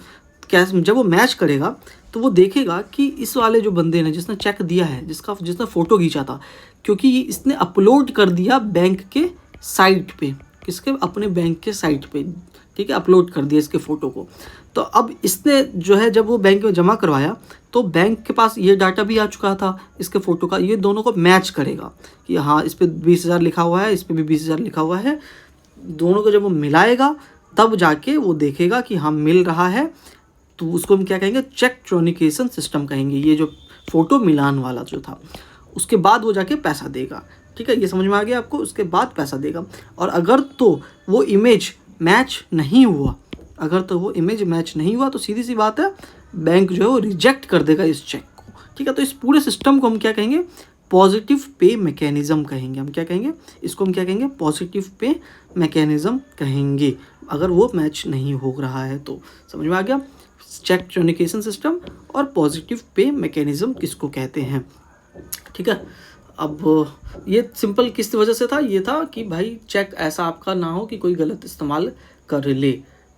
कैश जब वो मैच करेगा तो वो देखेगा कि इस वाले जो बंदे ने जिसने चेक दिया है, जिसने फ़ोटो खींचा था, क्योंकि इसने अपलोड कर दिया बैंक के साइट पे, किसके, अपने बैंक के साइट पे, ठीक है, अपलोड कर दिया इसके फ़ोटो को। तो अब इसने जो है जब वो बैंक में जमा करवाया तो बैंक के पास ये डाटा भी आ चुका था इसके फ़ोटो का, ये दोनों को मैच करेगा कि हाँ इस पे 20,000 लिखा हुआ है, इस पे भी 20,000 लिखा हुआ है। दोनों को जब वो मिलाएगा तब जाके वो देखेगा कि हाँ मिल रहा है, तो उसको हम क्या कहेंगे, चेक ट्रोनिकेशन सिस्टम कहेंगे। ये जो फ़ोटो मिलान वाला जो था, उसके बाद वो जाके पैसा देगा। ठीक है, ये समझ में आ गया आपको, उसके बाद पैसा देगा। और अगर तो वो इमेज मैच नहीं हुआ, तो सीधी सी बात है, बैंक जो है वो रिजेक्ट कर देगा इस चेक को। ठीक है, तो इस पूरे सिस्टम को हम क्या कहेंगे, पॉजिटिव पे मैकेनिज्म कहेंगे। हम क्या कहेंगे इसको, हम क्या कहेंगे, पॉजिटिव पे मैकेनिज्म कहेंगे। अगर वो मैच नहीं हो रहा है तो, समझ में आ गया, चेक ट्रोनिकेशन सिस्टम और पॉजिटिव पे मैकेनिज्म किसको कहते हैं। ठीक है, अब ये सिंपल किस वजह से था, ये था कि भाई चेक ऐसा आपका ना हो कि कोई गलत इस्तेमाल कर ले।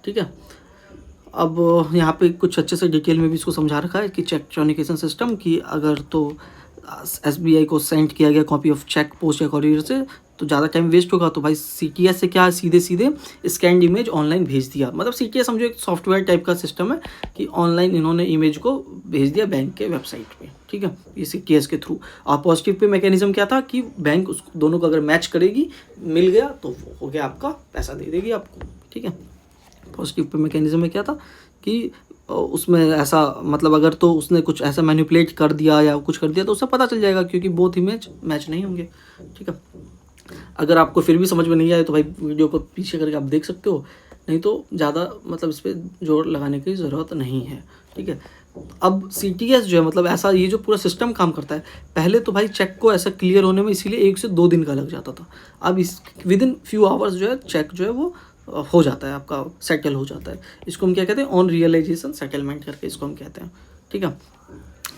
ठीक है, अब यहाँ पे कुछ अच्छे से डिटेल में भी इसको समझा रखा है कि चेक ट्रोनिकेशन सिस्टम की अगर तो SBI को सेंड किया गया कॉपी ऑफ चेक पोस्ट या कॉरियर से तो ज़्यादा टाइम वेस्ट होगा, तो भाई CTS से क्या सीधे स्कैंड इमेज ऑनलाइन भेज दिया। मतलब CTS समझो एक सॉफ्टवेयर टाइप का सिस्टम है कि ऑनलाइन इन्होंने इमेज को भेज दिया बैंक के वेबसाइट पे। ठीक है, ये CTS के थ्रू। और पॉजिटिव पे मैकेनिज्म क्या था कि बैंक उसको दोनों को अगर मैच करेगी, मिल गया तो हो गया, आपका पैसा दे देगी आपको। ठीक है, पॉजिटिव पे मैकेनिज्म में क्या था कि उसमें ऐसा, मतलब अगर तो उसने कुछ ऐसा मैनिपुलेट कर दिया या कुछ कर दिया तो उससे पता चल जाएगा, क्योंकि बोथ इमेज मैच नहीं होंगे। ठीक है, अगर आपको फिर भी समझ में नहीं आए तो भाई वीडियो को पीछे करके आप देख सकते हो, नहीं तो ज़्यादा मतलब इस पर जोर लगाने की ज़रूरत नहीं है। ठीक है, अब CTS जो है, मतलब ऐसा ये जो पूरा सिस्टम काम करता है, पहले तो भाई चेक को ऐसा क्लियर होने में इसीलिए 1 से 2 दिन का लग जाता था। अब इस विदिन फ्यू आवर्स जो है चेक जो है वो हो जाता है, आपका सेटल हो जाता है। इसको हम क्या कहते हैं, ऑन रियलाइजेशन सेटलमेंट करके इसको हम कहते हैं। ठीक है,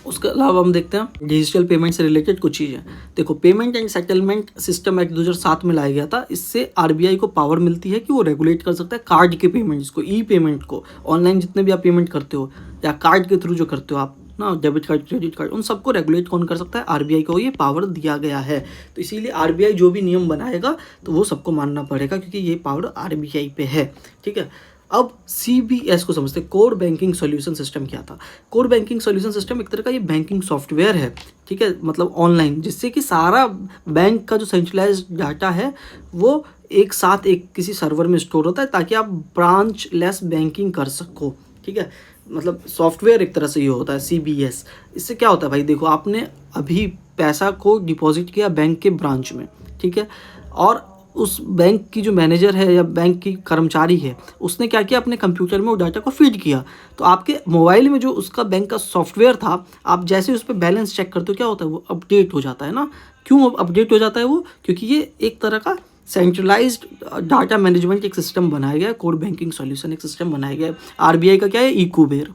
उसके अलावा हम देखते हैं डिजिटल पेमेंट से रिलेटेड कुछ चीज़ें। देखो, payment and settlement system act 2007 में लाया गया था। इससे RBI को पावर मिलती है कि वो रेगुलेट कर सकता है कार्ड के पेमेंट्स को, ई पेमेंट को, ऑनलाइन जितने भी आप पेमेंट करते हो या कार्ड के थ्रू जो करते हो आप ना, डेबिट कार्ड, क्रेडिट कार्ड, उन सबको रेगुलेट कौन कर सकता है, RBI को ये पावर दिया गया है। तो इसीलिए RBI जो भी नियम बनाएगा तो वो सबको मानना पड़ेगा, क्योंकि ये पावर RBI पे है। ठीक है, अब CBS को समझते हैं, कोर बैंकिंग सॉल्यूशन सिस्टम क्या था। कोर बैंकिंग सॉल्यूशन सिस्टम एक तरह का ये बैंकिंग सॉफ्टवेयर है। ठीक है, मतलब ऑनलाइन, जिससे कि सारा बैंक का जो सेंट्रलाइज्ड डाटा है वो एक साथ एक किसी सर्वर में स्टोर होता है, ताकि आप ब्रांच लेस बैंकिंग कर सको। ठीक है, मतलब सॉफ्टवेयर एक तरह से ये होता है CBS। इससे क्या होता है भाई, देखो आपने अभी पैसा को डिपॉजिट किया बैंक के ब्रांच में। ठीक है, और उस बैंक की जो मैनेजर है या बैंक की कर्मचारी है, उसने क्या किया, अपने कंप्यूटर में वो डाटा को फीड किया। तो आपके मोबाइल में जो उसका बैंक का सॉफ्टवेयर था, आप जैसे उस पर बैलेंस चेक करते हो, क्या होता है, वो अपडेट हो जाता है ना। क्यों अपडेट हो जाता है वो, क्योंकि ये एक तरह का सेंट्रलाइज्ड डाटा मैनेजमेंट एक सिस्टम बनाया गया है, कोर बैंकिंग सॉल्यूशन एक सिस्टम बनाया गया है। RBI का क्या है, इकोबेर।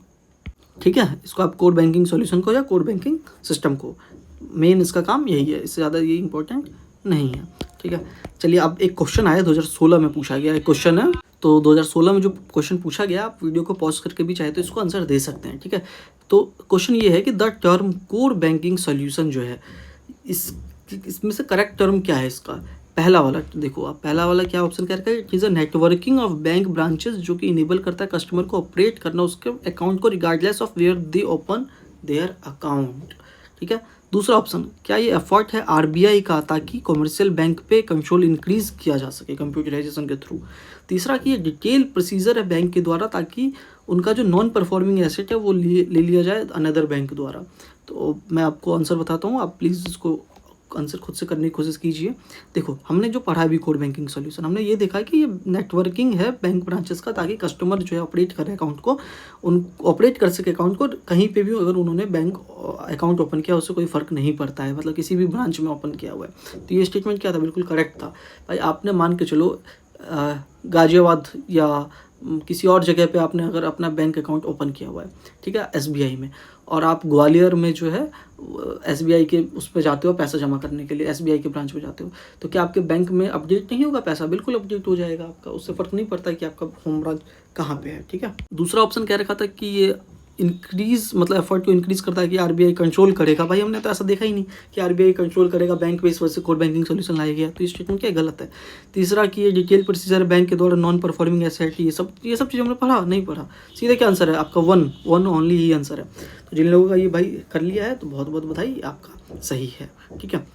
ठीक है, इसको आप कोर बैंकिंग सॉल्यूशन को या कोर बैंकिंग सिस्टम को, मेन इसका काम यही है, इससे ज़्यादा ये इंपॉर्टेंट नहीं है। ठीक है, चलिए अब एक क्वेश्चन आया 2016 में पूछा गया, एक क्वेश्चन है। तो 2016 में जो क्वेश्चन पूछा गया, आप वीडियो को पॉज करके भी चाहे तो इसको आंसर दे सकते हैं। ठीक है, तो क्वेश्चन ये है कि the term core banking solution जो है, इसमें से करेक्ट टर्म क्या है इसका। पहला वाला देखो आप, पहला वाला क्या ऑप्शन क्या है, it is a networking of bank branches, जो कि इनेबल करता है कस्टमर को ऑपरेट करना उसके अकाउंट को regardless of where they open their account. ठीक है, दूसरा ऑप्शन, क्या ये एफर्ट है RBI का ताकि कॉमर्शियल बैंक पे कंट्रोल इंक्रीज किया जा सके कंप्यूटराइजेशन के थ्रू। तीसरा कि ये डिटेल प्रोसीजर है बैंक के द्वारा, ताकि उनका जो नॉन परफॉर्मिंग एसेट है वो ले लिया जाए अनदर बैंक द्वारा। तो मैं आपको आंसर बताता हूँ, आप प्लीज़ इसको आंसर खुद से करने की कोशिश कीजिए। देखो, हमने जो पढ़ा भी कोर बैंकिंग सॉल्यूशन, हमने ये देखा कि ये नेटवर्किंग है बैंक ब्रांचेस का, ताकि कस्टमर जो है ऑपरेट करे अकाउंट को, उन ऑपरेट कर सके अकाउंट को कहीं पे भी। अगर उन्होंने बैंक अकाउंट ओपन किया उससे कोई फ़र्क नहीं पड़ता है, मतलब किसी भी ब्रांच में ओपन किया हुआ है। तो ये स्टेटमेंट क्या था, बिल्कुल करेक्ट था भाई। आपने मान के चलो गाजियाबाद या किसी और जगह पे आपने अगर अपना बैंक अकाउंट ओपन किया हुआ है, ठीक है, SBI में, और आप ग्वालियर में जो है SBI के उस पर जाते हो पैसा जमा करने के लिए, SBI के ब्रांच में जाते हो, तो क्या आपके बैंक में अपडेट नहीं होगा पैसा? बिल्कुल अपडेट हो जाएगा आपका, उससे फ़र्क नहीं पड़ता कि आपका होम ब्रांच कहाँ पे है। ठीक है, दूसरा ऑप्शन कह रखा था कि ये इंक्रीज़ मतलब एफर्ट को इंक्रीज़ करता है कि आरबीआई कंट्रोल करेगा। भाई हमने तो ऐसा देखा ही नहीं कि आरबीआई कंट्रोल करेगा, बैंक पे इस वजह से कोर बैंकिंग सोल्यूशन लाया गया, तो ये स्टेटमेंट क्या गलत है। तीसरा कि ये डिटेल प्रोसीजर बैंक के द्वारा नॉन परफॉर्मिंग एसेट, ये सब चीज़ हमने पढ़ा नहीं पढ़ा। सीधे क्या आंसर है आपका, वन ओनली ही आंसर है। तो जिन लोगों का ये भाई कर लिया है तो बहुत बहुत बधाई, आपका सही है। ठीक है,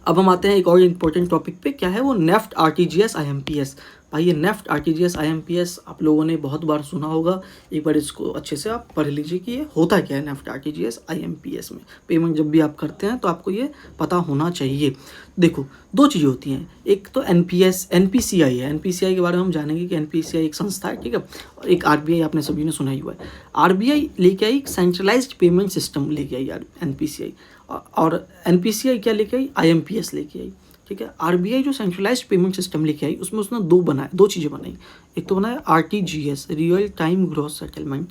अब हम आते हैं एक और इम्पोर्टेंट टॉपिक पे, क्या है वो, नेफ्ट, आरटीजीएस, आईएमपीएस। भाई ये नेफ्ट, आरटीजीएस, आईएमपीएस आप लोगों ने बहुत बार सुना होगा, एक बार इसको अच्छे से आप पढ़ लीजिए कि ये होता क्या है नेफ्ट, आरटीजीएस, आईएमपीएस में। पेमेंट जब भी आप करते हैं तो आपको ये पता होना चाहिए। देखो दो चीज़ें होती हैं, एक तो एनपीसीआई है। एनपीसीआई के बारे में हम जानेंगे कि एनपीसीआई एक संस्था है, ठीक है, और एक आरबीआई आपने सभी ने सुना ही हुआ है। आरबीआई लेके आई सेंट्रलाइज्ड पेमेंट सिस्टम लेके आई एनपीसीआई, और एनपीसीआई क्या लेके आई, आईएमपीएस लेके आई। ठीक है, आरबीआई जो सेंट्रलाइज्ड पेमेंट सिस्टम लेके आई उसमें उसने दो चीज़ें बनाई। एक तो बनाया RTGS, real time gross settlement,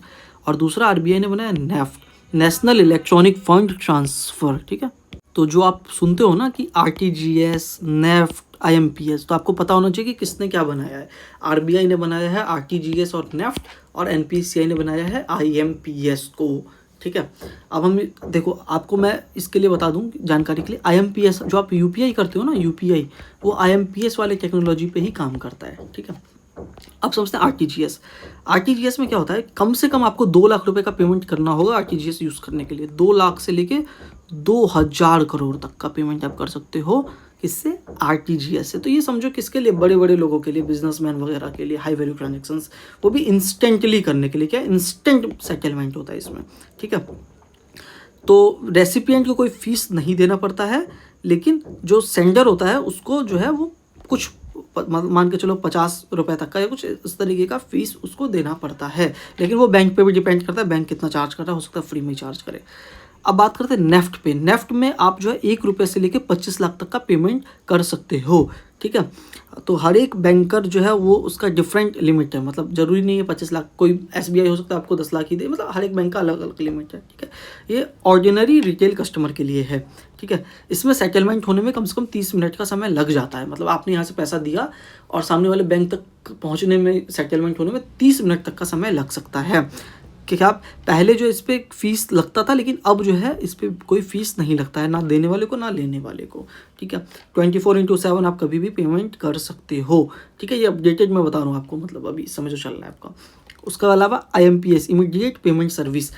और दूसरा आरबीआई ने बनाया NEFT, national electronic fund transfer. ठीक है, तो जो आप सुनते हो ना कि आरटीजीएस, नेफ्ट, आईएमपीएस, तो आपको पता होना चाहिए कि किसने क्या बनाया है। आरबीआई ने बनाया है आरटीजीएस और नेफ्ट, और एनपीसीआई ने बनाया है आईएमपीएस को। ठीक है, अब हम देखो, आपको मैं इसके लिए बता दूं जानकारी के लिए, आईएमपीएस जो आप यूपीआई करते हो ना, यूपीआई वो आईएमपीएस वाले टेक्नोलॉजी पे ही काम करता है। ठीक है, अब समझते हैं आरटीजीएस। आरटीजीएस में क्या होता है, कम से कम आपको 2 लाख रुपए का पेमेंट करना होगा आरटीजीएस यूज़ करने के लिए। 2 लाख से लेके 2000 करोड़ तक का पेमेंट आप कर सकते हो, किससे, आरटीजीएस से। तो ये समझो किसके लिए, बड़े बड़े लोगों के लिए, बिजनेसमैन वगैरह के लिए, हाई वैल्यू ट्रांजेक्शन्स, वो भी इंस्टेंटली करने के लिए। क्या, इंस्टेंट सेटलमेंट होता है इसमें। ठीक है, तो रेसिपिएंट को कोई फीस नहीं देना पड़ता है, लेकिन जो सेंडर होता है उसको जो है वो कुछ मान के चलो 50 रुपये तक का या कुछ इस तरीके का फीस उसको देना पड़ता है, लेकिन वो बैंक पे भी डिपेंड करता है, बैंक कितना चार्ज कर रहा है, हो सकता है फ्री में चार्ज करे। अब बात करते हैं नेफ्ट पे। नेफ्ट में आप जो है 1 रुपये से लेके 25 लाख तक का पेमेंट कर सकते हो। ठीक है, तो हर एक बैंकर जो है वो उसका डिफरेंट लिमिट है, मतलब ज़रूरी नहीं है 25 लाख, कोई एसबीआई हो सकता है आपको 10 लाख ही दे, मतलब हर एक बैंक का अलग अलग लिमिट है। ठीक है, ये ऑर्डिनरी रिटेल कस्टमर के लिए है। ठीक है, इसमें सेटलमेंट होने में कम से कम 30 मिनट का समय लग जाता है, मतलब आपने यहाँ से पैसा दिया और सामने वाले बैंक तक पहुँचने में, सेटलमेंट होने में 30 मिनट तक का समय लग सकता है। कि क्या, पहले जो इस पर फीस लगता था, लेकिन अब जो है इस पर कोई फीस नहीं लगता है, ना देने वाले को ना लेने वाले को। ठीक है, 24/7 आप कभी भी पेमेंट कर सकते हो। ठीक है, ये अपडेटेड मैं बता रहा हूँ आपको, मतलब अभी समझो चल रहा है आपका। उसके अलावा आईएमपीएस, इमीडिएट पेमेंट सर्विस,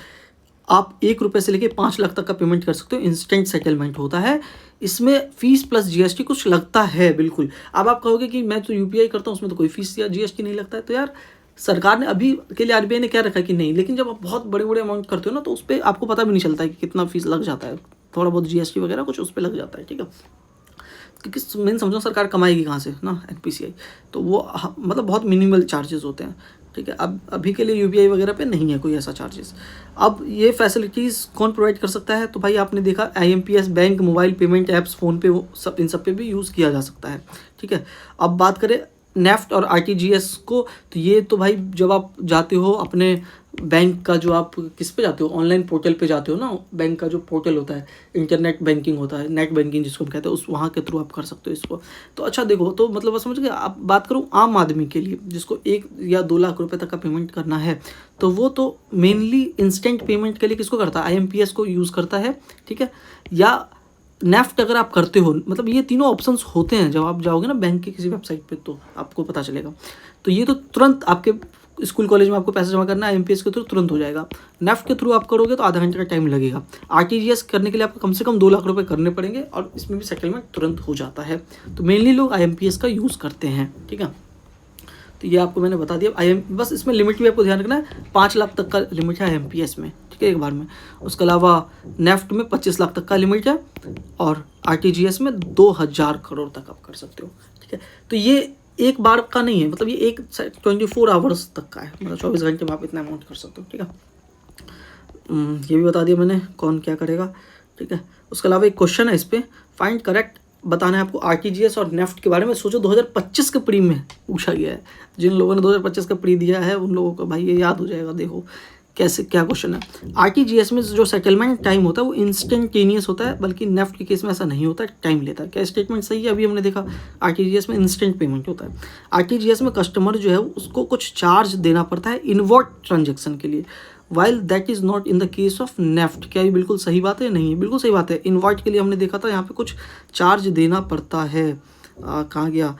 आप 1 रुपये से लेके 5 लाख तक का पेमेंट कर सकते हो, इंस्टेंट सेटलमेंट होता है। इसमें फीस प्लस जीएसटी कुछ लगता है, बिल्कुल। अब आप कहोगे कि मैं तो यूपीआई करता हूँ उसमें तो कोई फीस या जीएसटी नहीं लगता है, तो यार सरकार ने अभी के लिए, आरबीआई ने क्या रखा कि नहीं, लेकिन जब आप बहुत बड़े बड़े अमाउंट करते हो ना तो उस पर आपको पता भी नहीं चलता है कि कितना फीस लग जाता है, थोड़ा बहुत जीएसटी वगैरह कुछ उस पर लग जाता है। ठीक है, क्योंकि मेन समझो सरकार कमाएगी कहाँ से ना, एनपीसीआई, तो वो मतलब बहुत मिनिमल चार्जेस होते हैं। ठीक है, अब अभी के लिए यूपीआई वगैरह पे नहीं है कोई ऐसा चार्जेस। अब ये फैसिलिटीज़ कौन प्रोवाइड कर सकता है, तो भाई आपने देखा IMPS, bank, mobile payment apps, phone पे, वो सब, इन सब पे भी यूज़ किया जा सकता है। ठीक है, अब बात करें नेफ्ट और आरटीजीएस को, तो ये तो भाई जब आप जाते हो अपने बैंक का, जो आप किस पे जाते हो, ऑनलाइन पोर्टल पे जाते हो ना, बैंक का जो पोर्टल होता है, इंटरनेट बैंकिंग होता है, नेट बैंकिंग जिसको हम कहते हैं, उस वहाँ के थ्रू आप कर सकते हो इसको। तो अच्छा देखो, तो मतलब बस समझ गए। आप बात करूँ आम आदमी के लिए जिसको 1 या 2 लाख रुपए तक का पेमेंट करना है, तो वो तो मेनली इंस्टेंट पेमेंट के लिए किसको करता है, आईएमपीएस को यूज़ करता है। ठीक है, या नेफ्ट अगर आप करते हो, मतलब ये तीनों ऑप्शंस होते हैं जब आप जाओगे ना बैंक के किसी वेबसाइट पे, तो आपको पता चलेगा। तो ये तो तुरंत आपके स्कूल कॉलेज में आपको पैसा जमा करना है, आईएमपीएस के थ्रू तुरंत हो जाएगा। नेफ्ट के थ्रू आप करोगे तो आधा घंटे का टाइम लगेगा। आरटीजीएस करने के लिए आपको कम से कम 2 लाख रुपए करने पड़ेंगे, और इसमें भी सेटलमेंट तुरंत हो जाता है। तो मेनली लोग आईएमपीएस का यूज़ करते हैं। ठीक है, तो ये आपको मैंने बता दिया। बस इसमें लिमिट भी आपको ध्यान रखना है, 5 लाख तक का लिमिट है आईएमपीएस में। ठीक है, एक बार में। उसके अलावा नेफ्ट में 25 लाख तक का लिमिट है, और आरटीजीएस में 2000 करोड़ तक आप कर सकते हो। ठीक है, तो ये एक बार का नहीं है, मतलब ये 24 आवर्स तक का है, मतलब 24 घंटे में आप इतना अमाउंट कर सकते हो। ठीक है, ये भी बता दिया मैंने कौन क्या करेगा। ठीक है, उसके अलावा एक क्वेश्चन है इस पर, फाइंड करेक्ट बताना है आपको आरटीजीएस और नेफ्ट के बारे में। सोचो 2025 के प्री में पूछा गया है, जिन लोगों ने 2025 का प्री दिया है उन लोगों को भाई ये याद हो जाएगा। देखो कैसे क्या क्वेश्चन है। आरटीजीएस में जो सेटलमेंट टाइम होता है वो इंस्टेंटेनियस होता है, बल्कि नेफ्ट के केस में ऐसा नहीं होता है, टाइम लेता है। क्या स्टेटमेंट सही है? अभी हमने देखा आरटीजीएस में इंस्टेंट पेमेंट होता है। आरटीजीएस में कस्टमर जो है उसको कुछ चार्ज देना पड़ता है इनवर्ट ट्रांजेक्शन के लिए, while that is not in the case of NEFT. क्या ये बिल्कुल सही बात है? नहीं है, बिल्कुल सही बात है। इन्वर्ट के लिए हमने देखा था यहाँ पे कुछ चार्ज देना पड़ता है। कहाँ गया?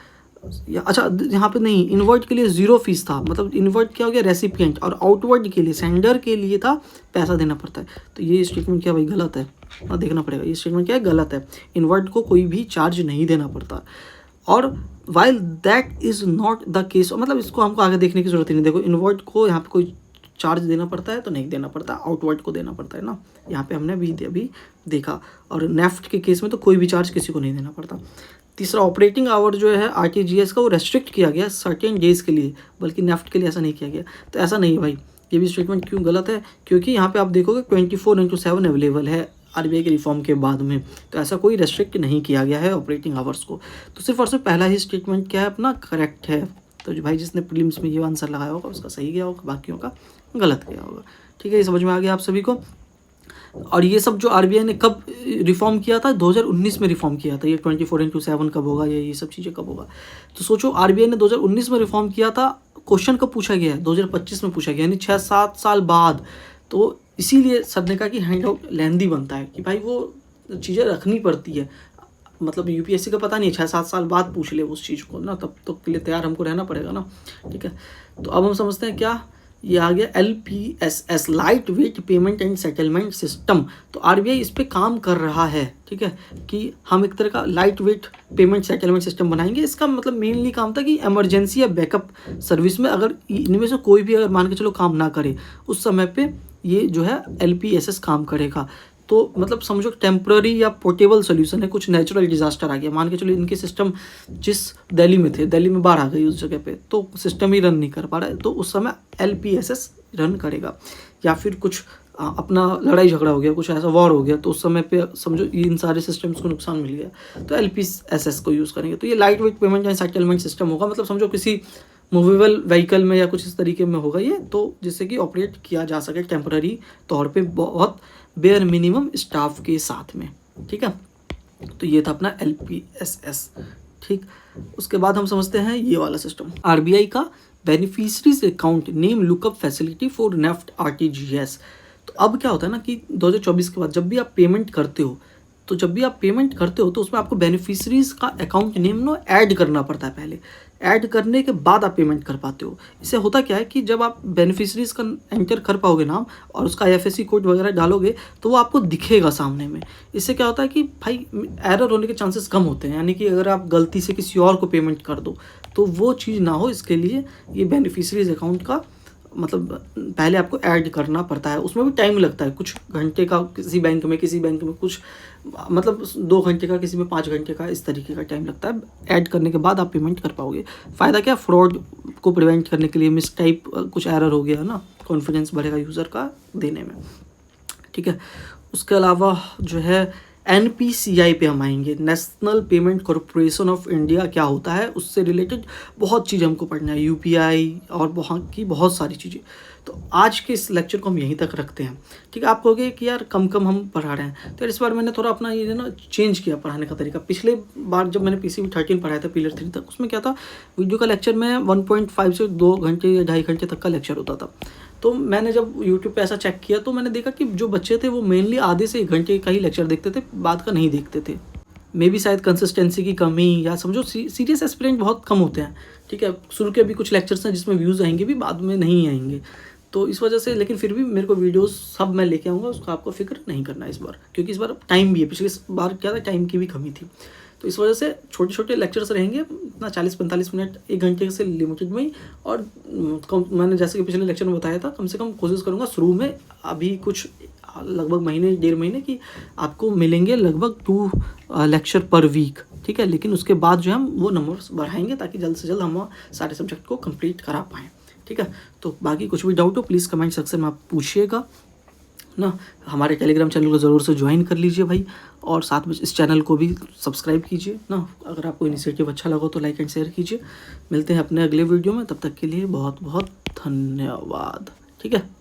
अच्छा, यहाँ पे नहीं, इनवर्ट के लिए 0 फीस था। मतलब इनवर्ट क्या हो गया? रेसिपिएंट। और आउटवर्ड के लिए, सेंडर के लिए था पैसा देना पड़ता है। तो ये स्टेटमेंट क्या भाई गलत है? देखना पड़ेगा ये स्टेटमेंट क्या है, गलत है। इनवर्ट को कोई भी चार्ज नहीं देना पड़ता। और while that is not the case, मतलब इसको हमको आगे देखने की जरूरत ही नहीं। देखो, इनवर्ट को यहाँ पे कोई चार्ज देना पड़ता है तो नहीं देना पड़ता, आउटवर्ड को देना पड़ता है ना। यहाँ पे हमने अभी देखा। और नेफ्ट के केस में तो कोई भी चार्ज किसी को नहीं देना पड़ता। तीसरा, ऑपरेटिंग आवर जो है आरटीजीएस का वो रेस्ट्रिक्ट किया गया सर्टेन डेज के लिए, बल्कि नेफ्ट के लिए ऐसा नहीं किया गया। तो ऐसा नहीं है भाई, ये भी स्टेटमेंट क्यों गलत है? क्योंकि यहाँ पे आप देखोगे 24/7 अवेलेबल है आरबीआई के रिफॉर्म के बाद में। तो ऐसा कोई रेस्ट्रिक्ट नहीं किया गया है ऑपरेटिंग आवर्स को। तो सिर्फ और सिर्फ पहला ही स्टेटमेंट क्या है अपना, करेक्ट है। तो जो भाई जिसने प्रीलिम्स में ये आंसर लगाया होगा उसका सही गया होगा, बाकियों का गलत गया होगा। ठीक है, ये समझ में आ गया आप सभी को। और ये सब जो आरबीआई ने कब रिफॉर्म किया था? 2019 में रिफॉर्म किया था। ये 24/7 कब होगा, ये सब चीज़ें कब होगा? तो सोचो, आरबीआई ने 2019 में रिफॉर्म किया था, क्वेश्चन कब पूछा गया है? 2025 में पूछा गया, यानी 6-7 साल बाद। तो इसीलिए सर ने कहा कि हैंड आउट लेंदी बनता है, कि भाई वो चीज़ें रखनी पड़ती है। मतलब यूपीएससी का पता नहीं, 6-7 साल बाद पूछ ले उस चीज़ को ना, तब तो के लिए तैयार हमको रहना पड़ेगा ना। ठीक है, तो अब हम समझते हैं क्या ये आ गया, LPSS, light weight payment and settlement system. तो आरबीआई इस पे काम कर रहा है। ठीक है, कि हम एक तरह का light weight payment settlement system बनाएंगे। इसका मतलब मेनली काम था कि इमरजेंसी या बैकअप सर्विस में अगर इनमें से कोई भी अगर मान के चलो काम ना करे, उस समय पे ये जो है LPSS काम करेगा। तो मतलब समझो टेम्प्ररी या पोर्टेबल सोल्यूशन है। कुछ नेचुरल डिजास्टर आ गया, मान के चलो इनके सिस्टम जिस दिल्ली में थे, दिल्ली में बाढ़ आ गई उस जगह पे, तो सिस्टम ही रन नहीं कर पा रहा है, तो उस समय LPSS रन करेगा। या फिर कुछ अपना लड़ाई झगड़ा हो गया, कुछ ऐसा वॉर हो गया, तो उस समय पे समझो इन सारे सिस्टम्स को नुकसान मिल गया, तो LPSS को यूज़ करेंगे। तो ये light weight payment and settlement system होगा। मतलब समझो किसी मूवेबल व्हीकल में या कुछ इस तरीके में होगा ये, तो जिससे कि ऑपरेट किया जा सके टेम्पररी तौर पे, बहुत बेयर मिनिमम स्टाफ के साथ में। ठीक है, तो ये था अपना LPSS। ठीक, उसके बाद हम समझते हैं ये वाला सिस्टम, आरबीआई का beneficiaries account name lookup facility for NEFT RTGS. तो अब क्या होता है ना कि 2024 के बाद जब भी आप पेमेंट करते हो, तो उसमें आपको बेनिफिशरीज का अकाउंट नेम नो ऐड करना पड़ता है। पहले ऐड करने के बाद आप पेमेंट कर पाते हो। इससे होता क्या है कि जब आप बेनिफिशरीज का एंटर कर पाओगे नाम और उसका IFSC कोड वगैरह डालोगे, तो वो आपको दिखेगा सामने में। इससे क्या होता है कि भाई एरर होने के चांसेस कम होते हैं। यानी कि अगर आप गलती से किसी और को पेमेंट कर दो तो वो चीज़ ना हो, इसके लिए ये बेनिफिशरीज अकाउंट का मतलब पहले आपको ऐड करना पड़ता है। उसमें भी टाइम लगता है, कुछ घंटे का किसी बैंक में कुछ मतलब 2 घंटे का, किसी में 5 घंटे का, इस तरीके का टाइम लगता है। ऐड करने के बाद आप पेमेंट कर पाओगे। फ़ायदा क्या, फ्रॉड को प्रिवेंट करने के लिए, मिस टाइप कुछ एरर हो गया ना, कॉन्फिडेंस बढ़ेगा यूज़र का देने में। ठीक है, उसके अलावा जो है NPCI पे हम आएंगे, national payment corporation of India क्या होता है, उससे रिलेटेड बहुत चीज़ हमको पढ़ना है, UPI और वहाँ की बहुत सारी चीज़ें। तो आज के इस लेक्चर को हम यहीं तक रखते हैं। ठीक है, आप कहोगे कि यार कम हम पढ़ा रहे हैं, तो इस बार मैंने थोड़ा अपना ये ना चेंज किया पढ़ाने का तरीका। पिछले बार जब मैंने PCB 13 पढ़ाया था पिलर 3 तक, उसमें क्या था, वीडियो का लेक्चर में 1.5 से 2 घंटे या 2.5 घंटे तक का लेक्चर होता था। तो मैंने जब YouTube पे ऐसा चेक किया तो मैंने देखा कि जो बच्चे थे वो मेनली आधे से 1 घंटे का ही लेक्चर देखते थे, बाद का नहीं देखते थे। मे बी शायद कंसिस्टेंसी की कमी, या समझो सीरियस एस्पिरेंट बहुत कम होते हैं। ठीक है, शुरू के अभी कुछ लेक्चर्स हैं जिसमें व्यूज़ आएंगे भी, बाद में नहीं आएंगे, तो इस वजह से। लेकिन फिर भी मेरे को वीडियोस सब मैं लेके आऊँगा, उसका आपको फिक्र नहीं करना इस बार, क्योंकि इस बार टाइम भी है। पिछली बार क्या था, टाइम की भी कमी थी, तो इस वजह से छोटे छोटे लेक्चर्स रहेंगे, इतना 40-45 मिनट 1 घंटे से लिमिटेड में ही। और मैंने जैसे कि पिछले लेक्चर में बताया था, कम से कम कोशिश करूँगा शुरू में, अभी कुछ लगभग महीने 1.5 महीने की आपको मिलेंगे लगभग 2 लेक्चर पर वीक। ठीक है, लेकिन उसके बाद जो हम वो नंबर्स बढ़ाएंगे ताकि जल्द से जल्द हम सारे सब्जेक्ट को कंप्लीट करा पाएँ। ठीक है, तो बाकी कुछ भी डाउट हो प्लीज़ कमेंट सेक्शन में आप पूछिएगा ना। हमारे टेलीग्राम चैनल को ज़रूर से ज्वाइन कर लीजिए भाई, और साथ में इस चैनल को भी सब्सक्राइब कीजिए ना। अगर आपको इनिशिएटिव अच्छा लगा तो लाइक एंड शेयर कीजिए। मिलते हैं अपने अगले वीडियो में, तब तक के लिए बहुत बहुत धन्यवाद। ठीक है।